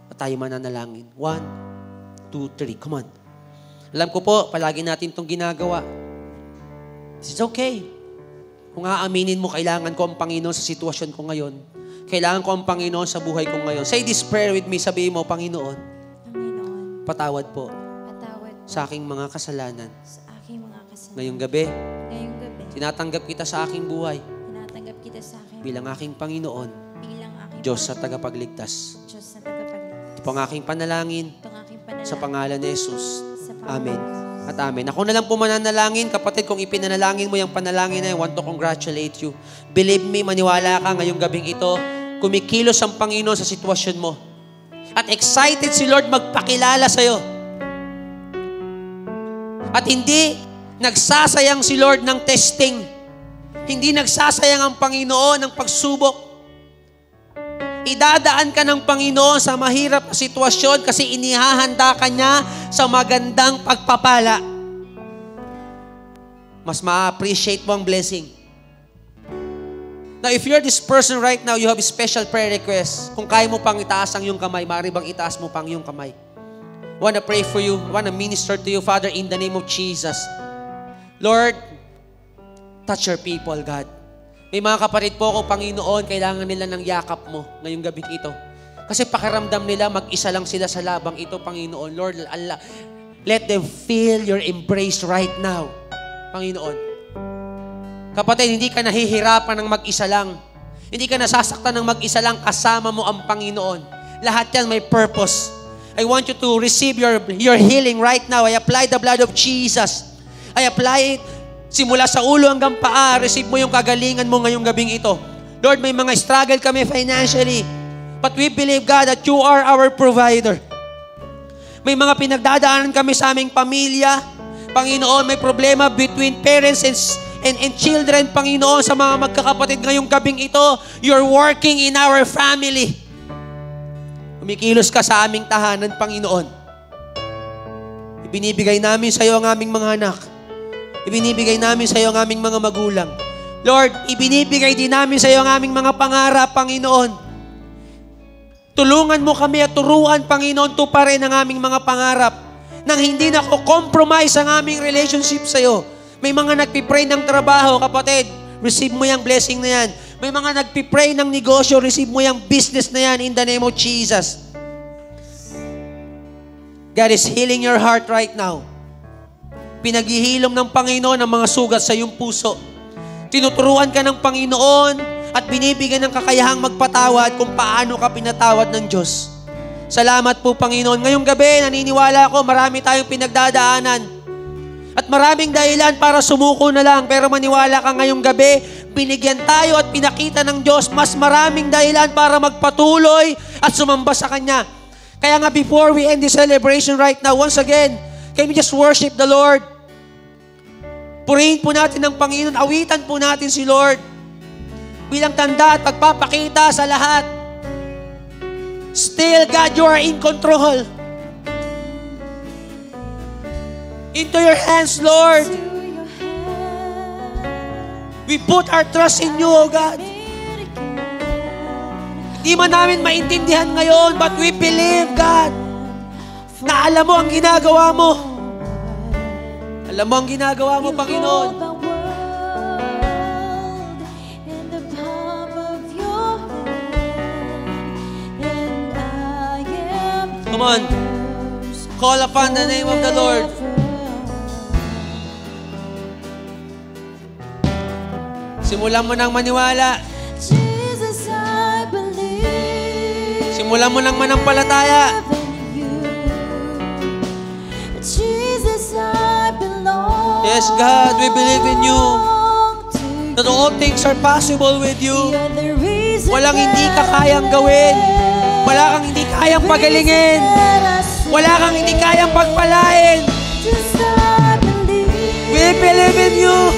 at tayo mananalangin. 1, 2, 3. Come on. Alam ko po, palagi natin itong ginagawa. It's okay. Kung aaminin mo, kailangan ko ang Panginoon sa sitwasyon ko ngayon. Kailangan ko ang Panginoon sa buhay ko ngayon. Say this prayer with me. Sabihin mo, Panginoon, patawad po sa aking mga kasalanan. Ngayong gabi, tinatanggap kita sa aking buhay bilang aking Panginoon, Diyos sa tagapagligtas. Ito po ang aking panalangin sa pangalan ni Jesus. Amen. At amen. Ako na lang po mananalangin, kapatid, kung ipinanalangin mo yung panalangin na, I want to congratulate you. Believe me, maniwala ka ngayong gabing ito, kumikilos ang Panginoon sa sitwasyon mo. At excited si Lord magpakilala sa'yo. At hindi nagsasayang si Lord ng testing. Hindi nagsasayang ang Panginoon ng pagsubok. Idadaan ka ng Panginoon sa mahirap na sitwasyon kasi inihahanda ka niya sa magandang pagpapala. Mas ma-appreciate mo ang blessing. Now, if you're this person right now, you have a special prayer request. Kung kaya mo pang itaas ang iyong kamay, maaari bang itaas mo pang iyong kamay? I want to pray for you. I want to minister to you, Father, in the name of Jesus. Lord, touch your people, God. May mga kapatid po ako, Panginoon, kailangan nila ng yakap mo ngayong gabi ito. Kasi pakiramdam nila, mag-isa lang sila sa labang ito, Panginoon. Lord, Allah, let them feel your embrace right now, Panginoon. Kapatid, hindi ka nahihirapan ng mag-isa lang. Hindi ka nasasaktan ng mag-isa lang, kasama mo ang Panginoon. Lahat yan may purpose. I want you to receive your healing right now. I apply the blood of Jesus. I apply it simula sa ulo hanggang paa. Receive mo yung kagalingan mo ngayong gabing ito. Lord, may mga struggle kami financially. But we believe, God, that you are our provider. May mga pinagdadaanan kami sa aming pamilya. Panginoon, may problema between parents and children, Panginoon, sa mga magkakapatid ngayong gabing ito. You're working in our family. Kumikilos ka sa aming tahanan, Panginoon. Ibinibigay namin sa iyo ang aming mga anak. Ibinibigay namin sa iyo ang aming mga magulang. Lord, ibinibigay din namin sa iyo ang aming mga pangarap, Panginoon. Tulungan mo kami at turuan, Panginoon, tuparin ang aming mga pangarap nang hindi na compromise ang aming relationship sa iyo. May mga nagpipray ng trabaho, kapatid, receive mo yung blessing na yan. May mga nagpipray ng negosyo, receive mo yung business na yan in the name of Jesus. God is healing your heart right now. Pinaghihilom ng Panginoon ang mga sugat sa iyong puso. Tinuturuan ka ng Panginoon at binibigyan ng kakayahang magpatawad kung paano ka pinatawad ng Diyos. Salamat po, Panginoon. Ngayong gabi, naniniwala ako, marami tayong pinagdadaanan. At maraming dahilan para sumuko na lang. Pero maniwala ka ngayong gabi, binigyan tayo at pinakita ng Diyos mas maraming dahilan para magpatuloy at sumamba sa Kanya. Kaya nga before we end this celebration right now, once again, can we just worship the Lord? Purihin po natin ang Panginoon, awitan po natin si Lord bilang tanda at pagpapakita sa lahat. Still, God, you are in control. Into your hands, Lord. We put our trust in you, O God. Hindi man namin maintindihan ngayon, but we believe, God, na alam mo ang ginagawa mo. Alam mo ang ginagawa mo, Panginoon. Come on. Call upon the name of the Lord. Simulan mo nang maniwala. Jesus, I believe. Simulan mo nang manampalataya. Jesus, I belong. Yes, God, we believe in you. That all things are possible with you. Walang hindi ka kayang gawin. Wala kang hindi kayang pagalingin. Wala kang hindi kayang pagpalain. We believe in you.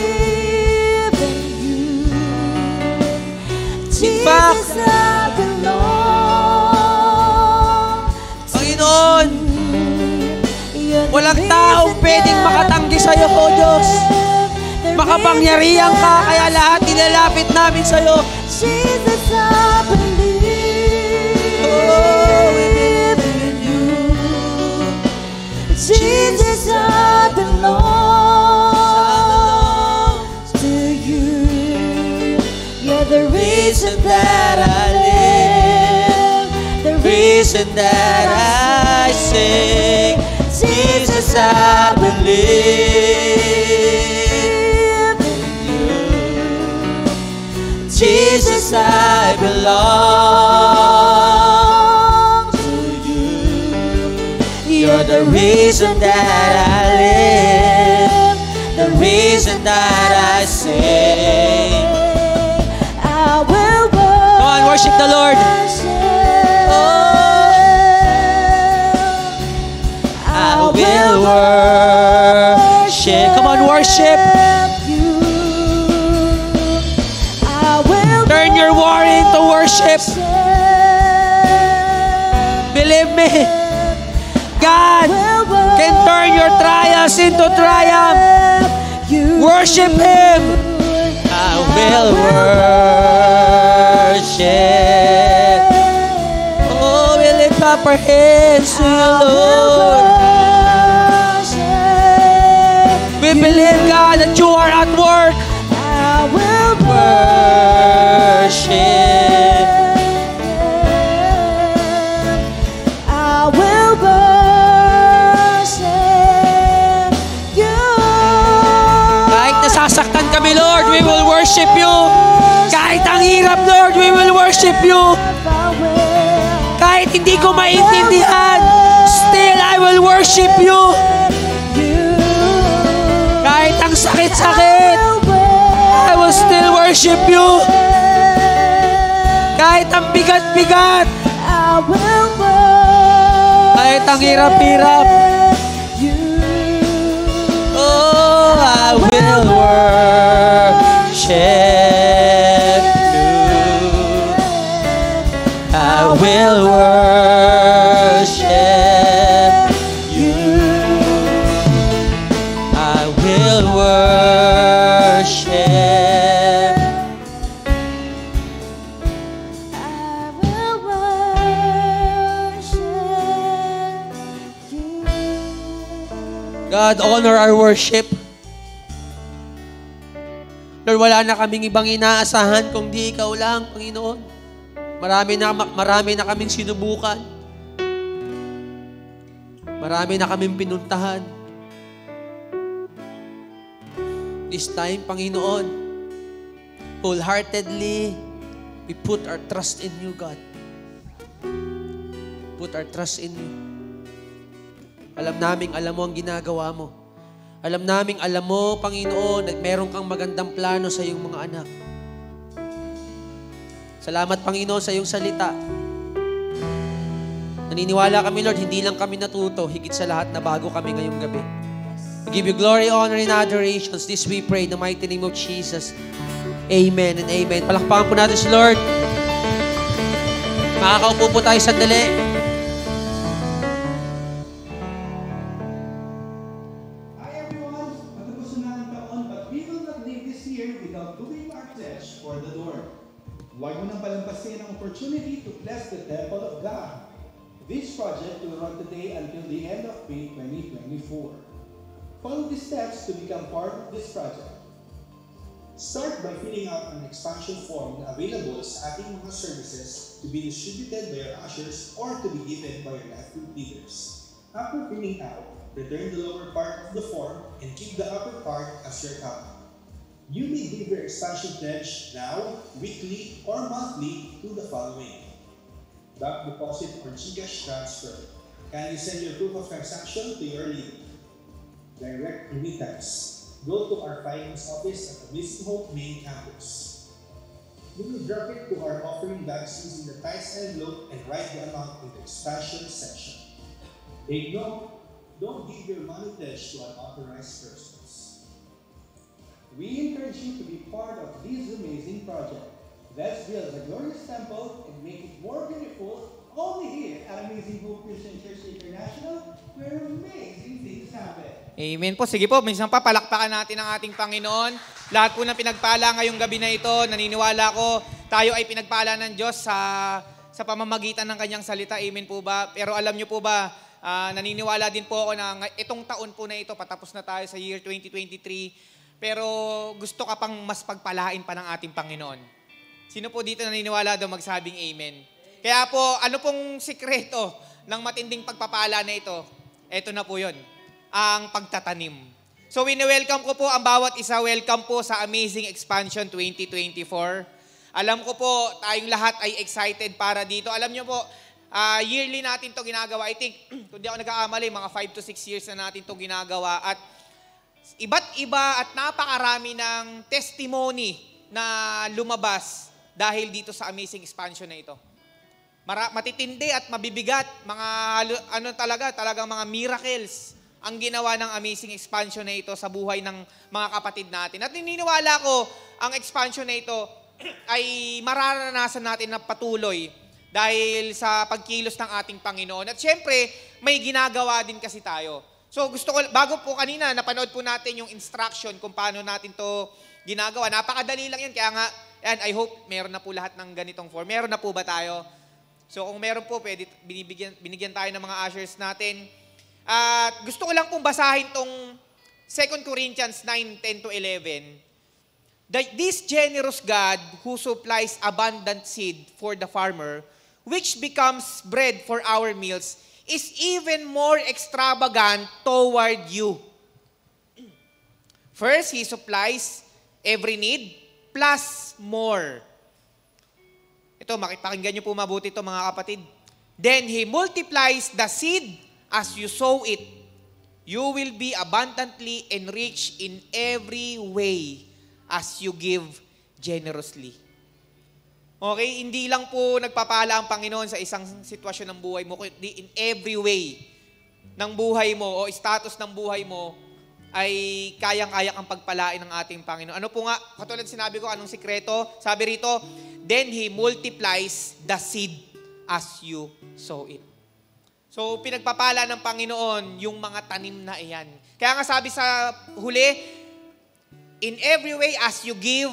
In fact, Panginoon, walang taong pwedeng makatanggi sa iyo, O Diyos. Makapangyarihan ka, kaya lahat nilalapit namin sa iyo. Jesus, I believe. Oh, we believe in you. Jesus, I belong to you. You're the reason that I live, the reason that I sing. Jesus, I believe in you. Jesus, I belong to you. You're the reason that I live, the reason that I sing. I will worship. Come on, worship the Lord. I will worship worship. You. I will Turn your worry into worship. Believe me, God can turn your trials into triumph. Worship Him. I will worship. Oh, we lift up our hands to you, Lord. We believe, God, that you are at work. I will Worship. I will worship you. Kahit nasasaktan kami, Lord, we will worship you. Kahit ang hirap, Lord, we will worship you. Kahit hindi ko maintindihan, still I will worship you. Kahit ang sakit-sakit, I will still worship you. Kahit ang bigat-bigat, I will kahit ang hirap-hirap, oh, I will worship you. I will worship you. I will worship. I will worship you. God, honor our worship. Lord, wala na kaming ibang inaasahan kung di Ikaw lang, Panginoon. Marami na kaming sinubukan. Marami na kaming pinuntahan. This time, Panginoon, wholeheartedly, we put our trust in You, God. Put our trust in You. Alam naming alam mo ang ginagawa mo. Alam naming alam mo, Panginoon, at meron kang magandang plano sa iyong mga anak. Salamat, Panginoon, sa iyong salita. Naniniwala kami, Lord, hindi lang kami natuto, higit sa lahat na bago kami ngayong gabi. We give You glory, honor, and adorations. This we pray in the mighty name of Jesus. Amen and amen. Palakpakan po natin si Lord. Makakaupo po tayo sandali. Hi everyone! Matapos na ang taon, but we will not leave this year without doing our pledge for the Lord. Huwag mo nang palampasin ang opportunity to bless the temple of God. This project will run today until the end of May 2024. Follow the steps to become part of this project. Start by filling out an expansion form na available sa ating mga services to be distributed by your ushers or to be given by your life group leaders. After filling out, return the lower part of the form and keep the upper part as your copy. You may give your expansion pledge now, weekly, or monthly to the following: bank deposit or GCash transfer. Can you send your proof of transaction to your leader? Direct remittance. Go to our finance office at the Blissing Hope main campus. We will drop it to our offering bags using the tithes envelope and write the amount in the expansion section. Take note, don't give your money pledge to unauthorized persons. We encourage you to be part of this amazing project. Let's build a glorious temple and make it more beautiful only here at Amazing Hope Christian Church International, where amazing things happen. Amen po. Sige po, minsan pa palakpakan natin ang ating Panginoon. Lahat po ng pinagpala ngayong gabi na ito, naniniwala ko, tayo ay pinagpala ng Diyos sa pamamagitan ng Kanyang salita. Amen po ba? Pero alam niyo po ba, naniniwala din po ako na itong taon po na ito, patapos na tayo sa year 2023, pero gusto ka pang mas pagpalain pa ng ating Panginoon. Sino po dito naniniwala daw magsabing amen? Kaya po, ano pong sikreto ng matinding pagpapala na ito? Ito na po yun, ang pagtatanim. So, wini-welcome ko po ang bawat isa. Welcome po sa Amazing Expansion 2024. Alam ko po, tayong lahat ay excited para dito. Alam nyo po, yearly natin to ginagawa. I think, kung di ako nag-aamalay, mga 5 to 6 years na natin to ginagawa. At iba't iba at napakarami ng testimony na lumabas dahil dito sa Amazing Expansion na ito. Matitindi at mabibigat, mga talagang mga miracles ang ginawa ng amazing expansion na ito sa buhay ng mga kapatid natin. At naniniwala ko, ang expansion na ito ay mararanasan natin na patuloy dahil sa pagkilos ng ating Panginoon. At syempre, may ginagawa din kasi tayo. So gusto ko, bago po kanina, napanood po natin yung instruction kung paano natin to ginagawa. Napakadali lang yan. Kaya nga, and I hope meron na po lahat ng ganitong form. Meron na po ba tayo? So kung meron po, pwede binigyan tayo ng mga ushers natin. At gusto ko lang pong basahin tong 2 Corinthians 9:10-11. This generous God who supplies abundant seed for the farmer, which becomes bread for our meals, is even more extravagant toward you. First, He supplies every need plus more. Ito, makipakinggan niyo po mabuti ito mga kapatid. Then He multiplies the seed as you sow it. You will be abundantly enriched in every way as you give generously. Okay? Hindi lang po nagpapala ang Panginoon sa isang sitwasyon ng buhay mo, kundi in every way ng buhay mo o status ng buhay mo ay kayang-kaya ang pagpalain ng ating Panginoon. Ano po nga, katulad sinabi ko, anong sikreto? Sabi rito, then He multiplies the seed as you sow it. So, pinagpapala ng Panginoon yung mga tanim na iyan. Kaya nga sabi sa huli, in every way as you give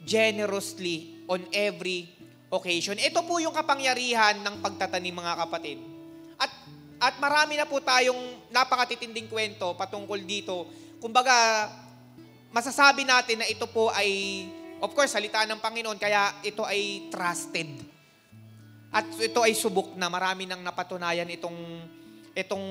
generously on every occasion. Ito po yung kapangyarihan ng pagtatanim, mga kapatid. At marami na po tayong napakatitinding kwento patungkol dito. Kumbaga, masasabi natin na ito po ay, of course, salita ng Panginoon, kaya ito ay trusted. At ito ay subok na, marami nang napatunayan itong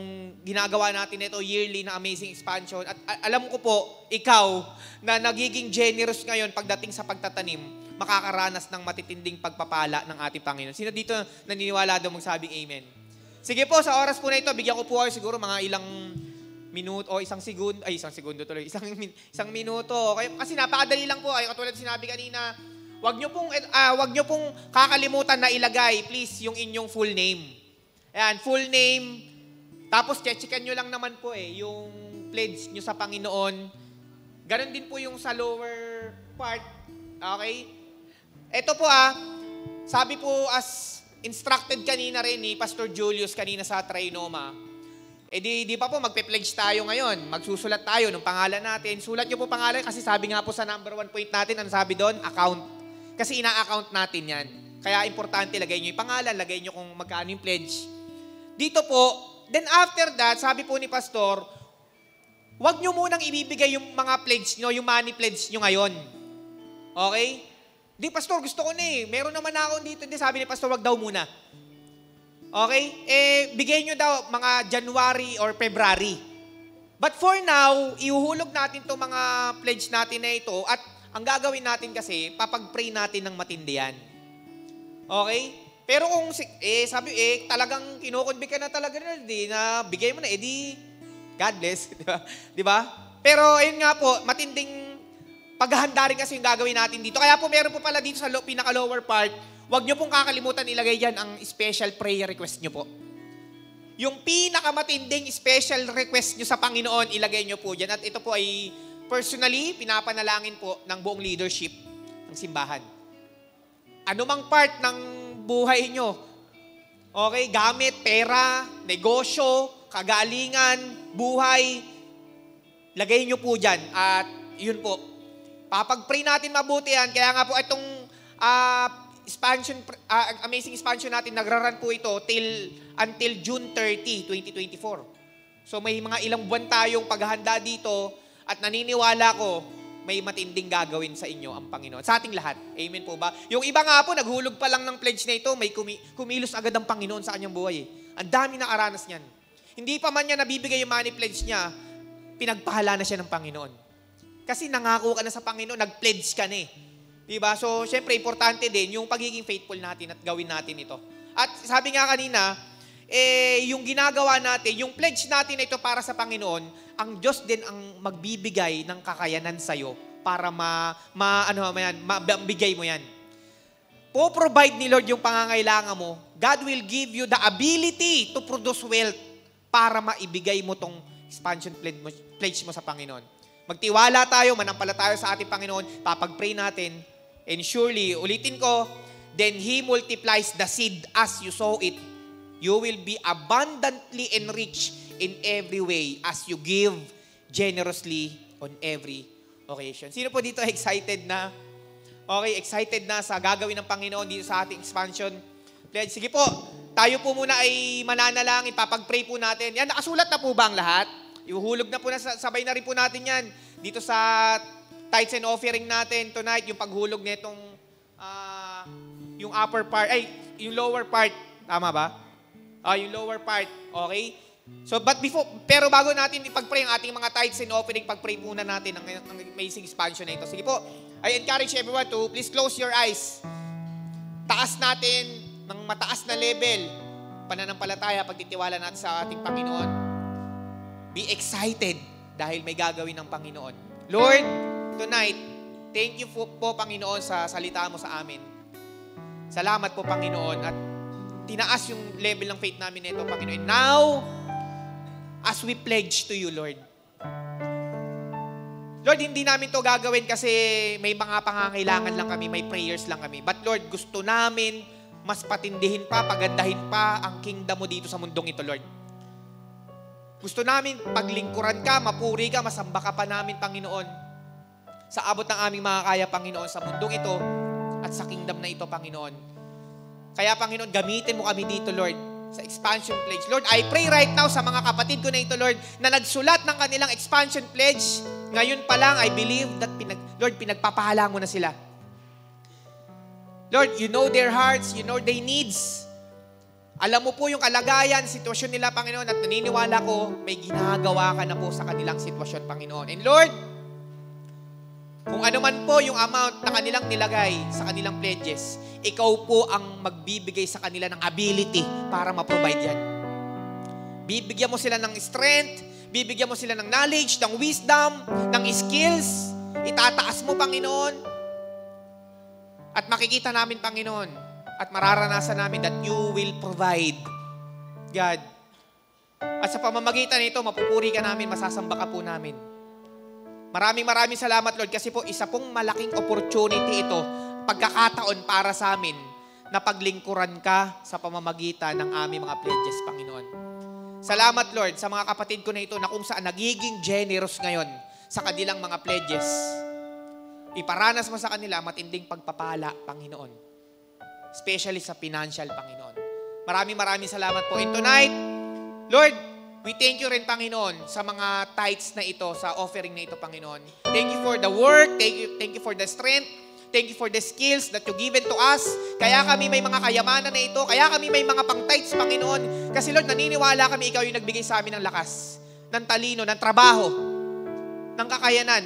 ginagawa natin ito yearly na amazing expansion. At alam ko po, ikaw na nagiging generous ngayon pagdating sa pagtatanim, makakaranas ng matitinding pagpapala ng ating Panginoon. Sino dito naniniwala daw magsabing amen? Sige po, sa oras po na ito, bigyan ko po kayo siguro mga ilang minuto o isang minuto. Kasi napakadali lang po, ay katulad sinabi kanina. Wag nyo pong kakalimutan na ilagay, please, yung inyong full name. Ayan, full name. Tapos, checkan nyo lang naman po yung pledge nyo sa Panginoon. Ganon din po yung sa lower part. Okay? Ito po sabi po as instructed kanina rin ni Pastor Julius kanina sa Trinoma. Di pa po magpe-pledge tayo ngayon. Magsusulat tayo ng pangalan natin. Sulat nyo po pangalan kasi sabi nga po sa number 1 point natin, ano sabi doon? Account. Kasi ina-account natin yan. Kaya importante, lagay nyo yung pangalan, lagay nyo kung magkano yung pledge. Dito po, then after that, sabi po ni Pastor, huwag nyo munang ibibigay yung mga pledge nyo, yung money pledge nyo ngayon. Okay? Di, Pastor, gusto ko na meron naman ako dito. Hindi, sabi ni Pastor, huwag daw muna. Okay? Bigay nyo daw mga January or February. But for now, ihuhulog natin itong mga pledge natin na ito at ang gagawin natin kasi, papag-pray natin ng matindi yan. Okay? Pero kung, sabi, talagang kinukonbik ka na talaga na bigay mo na, di, God bless. Di ba? Pero, ayun nga po, matinding paghahanda rin kasi yung gagawin natin dito. Kaya po, meron po pala dito sa pinaka-lower part, huwag nyo pong kakalimutan ilagay dyan ang special prayer request nyo po. Yung pinakamatinding special request nyo sa Panginoon, ilagay nyo po dyan. At ito po ay personally, pinapanalangin po ng buong leadership ng simbahan. Ano mang part ng buhay nyo, okay, gamit, pera, negosyo, kagalingan, buhay, lagay nyo po dyan. At yun po, papag-pray natin mabuti yan. Kaya nga po itong amazing expansion natin, nagraran po ito until June 30, 2024. So may mga ilang buwan tayong paghahanda dito. At naniniwala ko, may matinding gagawin sa inyo ang Panginoon. Sa ating lahat. Amen po ba? Yung iba nga po, naghulog pa lang ng pledge na ito, may kumilos agad ang Panginoon sa kanyang buhay. Ang dami nakaranas niyan. Hindi pa man niya nabibigay yung money pledge niya, pinagpahala na siya ng Panginoon. Kasi nangako ka na sa Panginoon, nag-pledge ka na Diba? So, syempre, importante din yung pagiging faithful natin at gawin natin ito. At sabi nga kanina, yung ginagawa natin, yung pledge natin na ito para sa Panginoon, ang Diyos din ang magbibigay ng kakayanan sa'yo para mabigay mo yan. Po-provide ni Lord yung pangangailangan mo. God will give you the ability to produce wealth para maibigay mo tong expansion pledge mo sa Panginoon. Magtiwala tayo, manampalataya sa ating Panginoon, papag-pray natin, and surely, ulitin ko, then He multiplies the seed as you sow it. You will be abundantly enriched in every way as you give generously on every occasion. Sino po dito excited na? Okay, excited na sa gagawin ng Panginoon dito sa ating expansion pledge. Sige po, tayo po muna ay mananalangin, papag-pray po natin. Yan, nakasulat na po ba ang lahat? Ihuhulog na po na, sabay na rin po natin yan. Dito sa tithes and offering natin tonight, yung paghulog nitong, yung upper part, yung lower part. Tama ba? Yung lower part, okay? So, pero bago natin ipag-pray ang ating mga tithes and offering, pag-pray muna natin ang amazing expansion na ito. Sige po, I encourage everyone to please close your eyes. Taas natin ng mataas na level, pananampalataya, pagtitiwala natin sa ating Panginoon. Be excited dahil may gagawin ng Panginoon. Lord, tonight, thank you po Panginoon sa salita mo sa amin. Salamat po Panginoon at tinaas yung level ng faith namin nito Panginoon. Now, as we pledge to you, Lord, hindi namin to gagawin kasi may mga pangangailangan lang kami, may prayers lang kami. But Lord, gusto namin mas patindihin pa, pagandahin pa ang kingdom mo dito sa mundong ito, Lord. Gusto namin paglingkuran ka, mapuri ka, masamba ka pa namin, Panginoon. Sa abot ng aming mga kaya, Panginoon, sa mundong ito at sa kingdom na ito, Panginoon. Kaya, Panginoon, gamitin mo kami dito, Lord, sa expansion pledge. Lord, I pray right now sa mga kapatid ko na ito, Lord, na nagsulat ng kanilang expansion pledge. Ngayon pa lang, I believe that, Lord, pinagpapahala mo na sila. Lord, you know their hearts, you know their needs. Alam mo po yung kalagayan, sitwasyon nila, Panginoon, at naniniwala ko, may ginagawa ka na po sa kanilang sitwasyon, Panginoon. And Lord, kung ano man po yung amount na kanilang nilagay sa kanilang pledges, ikaw po ang magbibigay sa kanila ng ability para ma-provide yan. Bibigyan mo sila ng strength, bibigyan mo sila ng knowledge, ng wisdom, ng skills. Itataas mo, Panginoon. At makikita namin, Panginoon, at mararanasan namin that you will provide, God. At sa pamamagitan nito, mapupuri ka namin, masasamba ka po namin. Maraming salamat, Lord, kasi po isa pong malaking opportunity ito, pagkakataon para sa amin na paglingkuran ka sa pamamagitan ng aming mga pledges, Panginoon. Salamat, Lord, sa mga kapatid ko na ito na kung saan nagiging generous ngayon sa kanilang mga pledges. Iparanas mo sa kanila matinding pagpapala, Panginoon. Especially sa financial, Panginoon. Maraming salamat po. And tonight, Lord, we thank you rin, Panginoon, sa mga tithes na ito, sa offering na ito, Panginoon. Thank you for the work. Thank you for the strength. Thank you for the skills that you given to us. Kaya kami may mga kayamanan na ito. Kaya kami may mga pang-tithes, Panginoon. Kasi Lord, naniniwala kami ikaw yung nagbigay sa amin ng lakas, ng talino, ng trabaho, ng kakayanan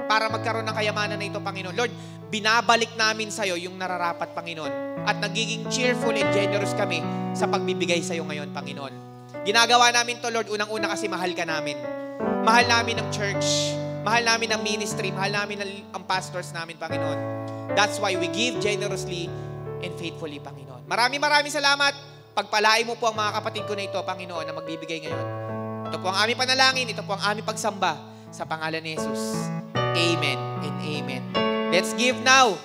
para magkaroon ng kayamanan na ito, Panginoon. Lord, binabalik namin sa'yo yung nararapat, Panginoon. At nagiging cheerful and generous kami sa pagbibigay sa'yo ngayon, Panginoon. Ginagawa namin to, Lord, unang-una kasi mahal ka namin. Mahal namin ang church. Mahal namin ang ministry. Mahal namin ang pastors namin, Panginoon. That's why we give generously and faithfully, Panginoon. Maraming salamat. Pagpalain mo po ang mga kapatid ko na ito, Panginoon, na magbibigay ngayon. Ito po ang aming panalangin. Ito po ang aming pagsamba sa pangalan ni Jesus. Amen and amen. Let's give now.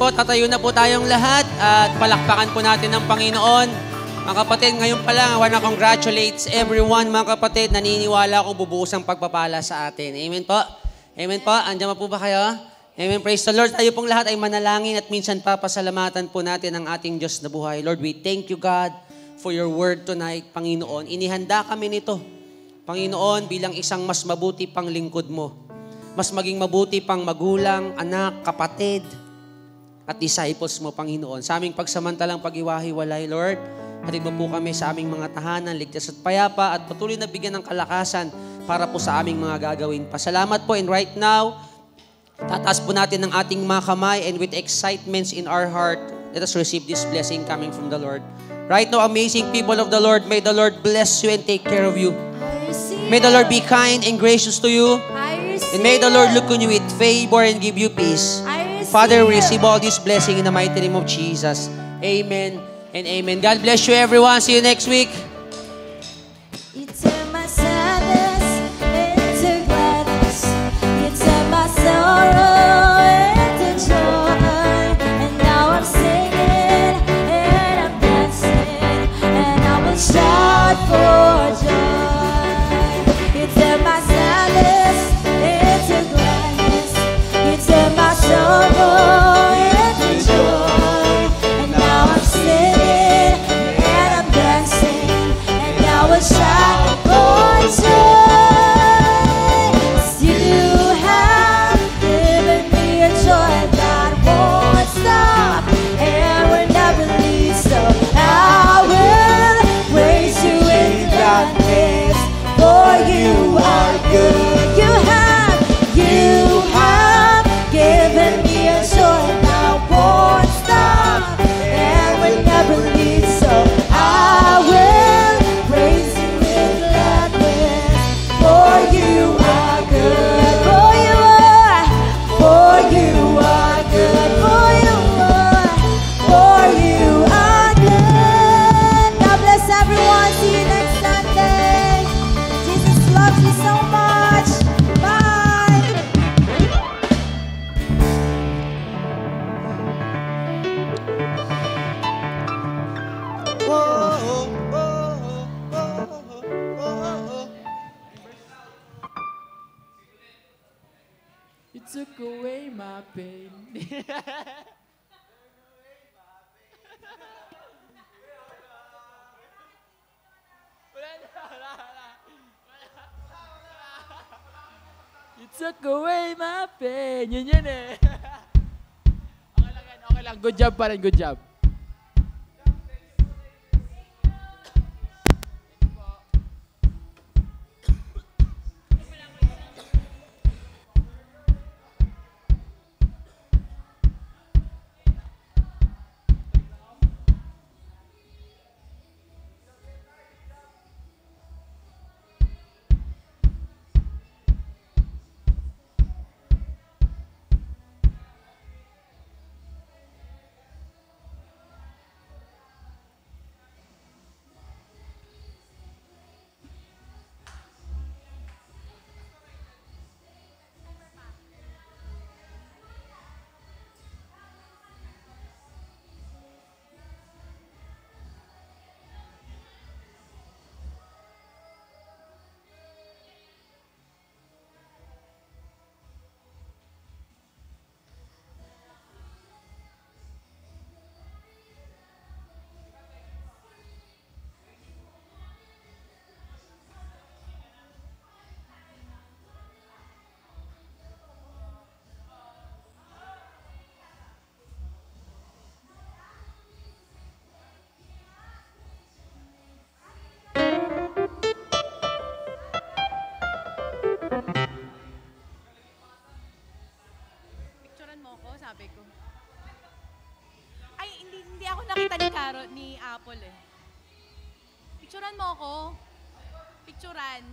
Po, tatayo na po tayong lahat at palakpakan po natin ang Panginoon. Mga kapatid, ngayon pa lang, I wanna congratulate everyone, mga kapatid. Naniniwala akong bubuhos ang pagpapala sa atin. Amen po? Amen po? Andiyan po ba kayo? Amen. Praise the Lord. Tayo pong lahat ay manalangin at minsan papasalamatan po natin ang ating Diyos na buhay. Lord, we thank you, God, for your word tonight, Panginoon. Inihanda kami nito, Panginoon, bilang isang mas mabuti pang lingkod mo. Mas maging mabuti pang magulang, anak, kapatid, at disciples mo, Panginoon. Sa aming pagsamantalang pag-iwahiwalay, Lord, Hatid mo po kami sa aming mga tahanan, ligtas at payapa, at patuloy na bigyan ng kalakasan para po sa aming mga gagawin. Pasalamat po, and right now, tataas po natin ang ating mga kamay, and with excitements in our heart, let us receive this blessing coming from the Lord. Right now, amazing people of the Lord, may the Lord bless you and take care of you. I receive May the Lord be it. kind and gracious to you. I receive And may the Lord it. look on you with favor and give you peace. I receive Father, it. receive all this blessing in the mighty name of Jesus. Amen and amen. God bless you, everyone. See you next week. You turn my sadness into gladness. You turn my sorrow into joy. And now I'm singing and I'm dancing and I will shout for joy. You turn my sadness into gladness. You turn my sorrow into joy. And now I'm singing and I'm dancing and I will shout for joy. 'Cause you have given me a joy that won't stop and will never leave. So I will praise you in gladness, for you are good. You have given me a joy that won't stop and will never leave. So I will praise you in gladness, for you are good. For you are good. For you are good. God bless everyone. See you next Sunday. Jesus loves you so much. Bye. You took away my pain. You took away my pain. Yun eh. Okay lang yan, okay lang. Good job pa rin, good job. sabi ko. Ay, hindi ako nakita ni Caro, ni Apple eh. Picturean mo ako. Picturean.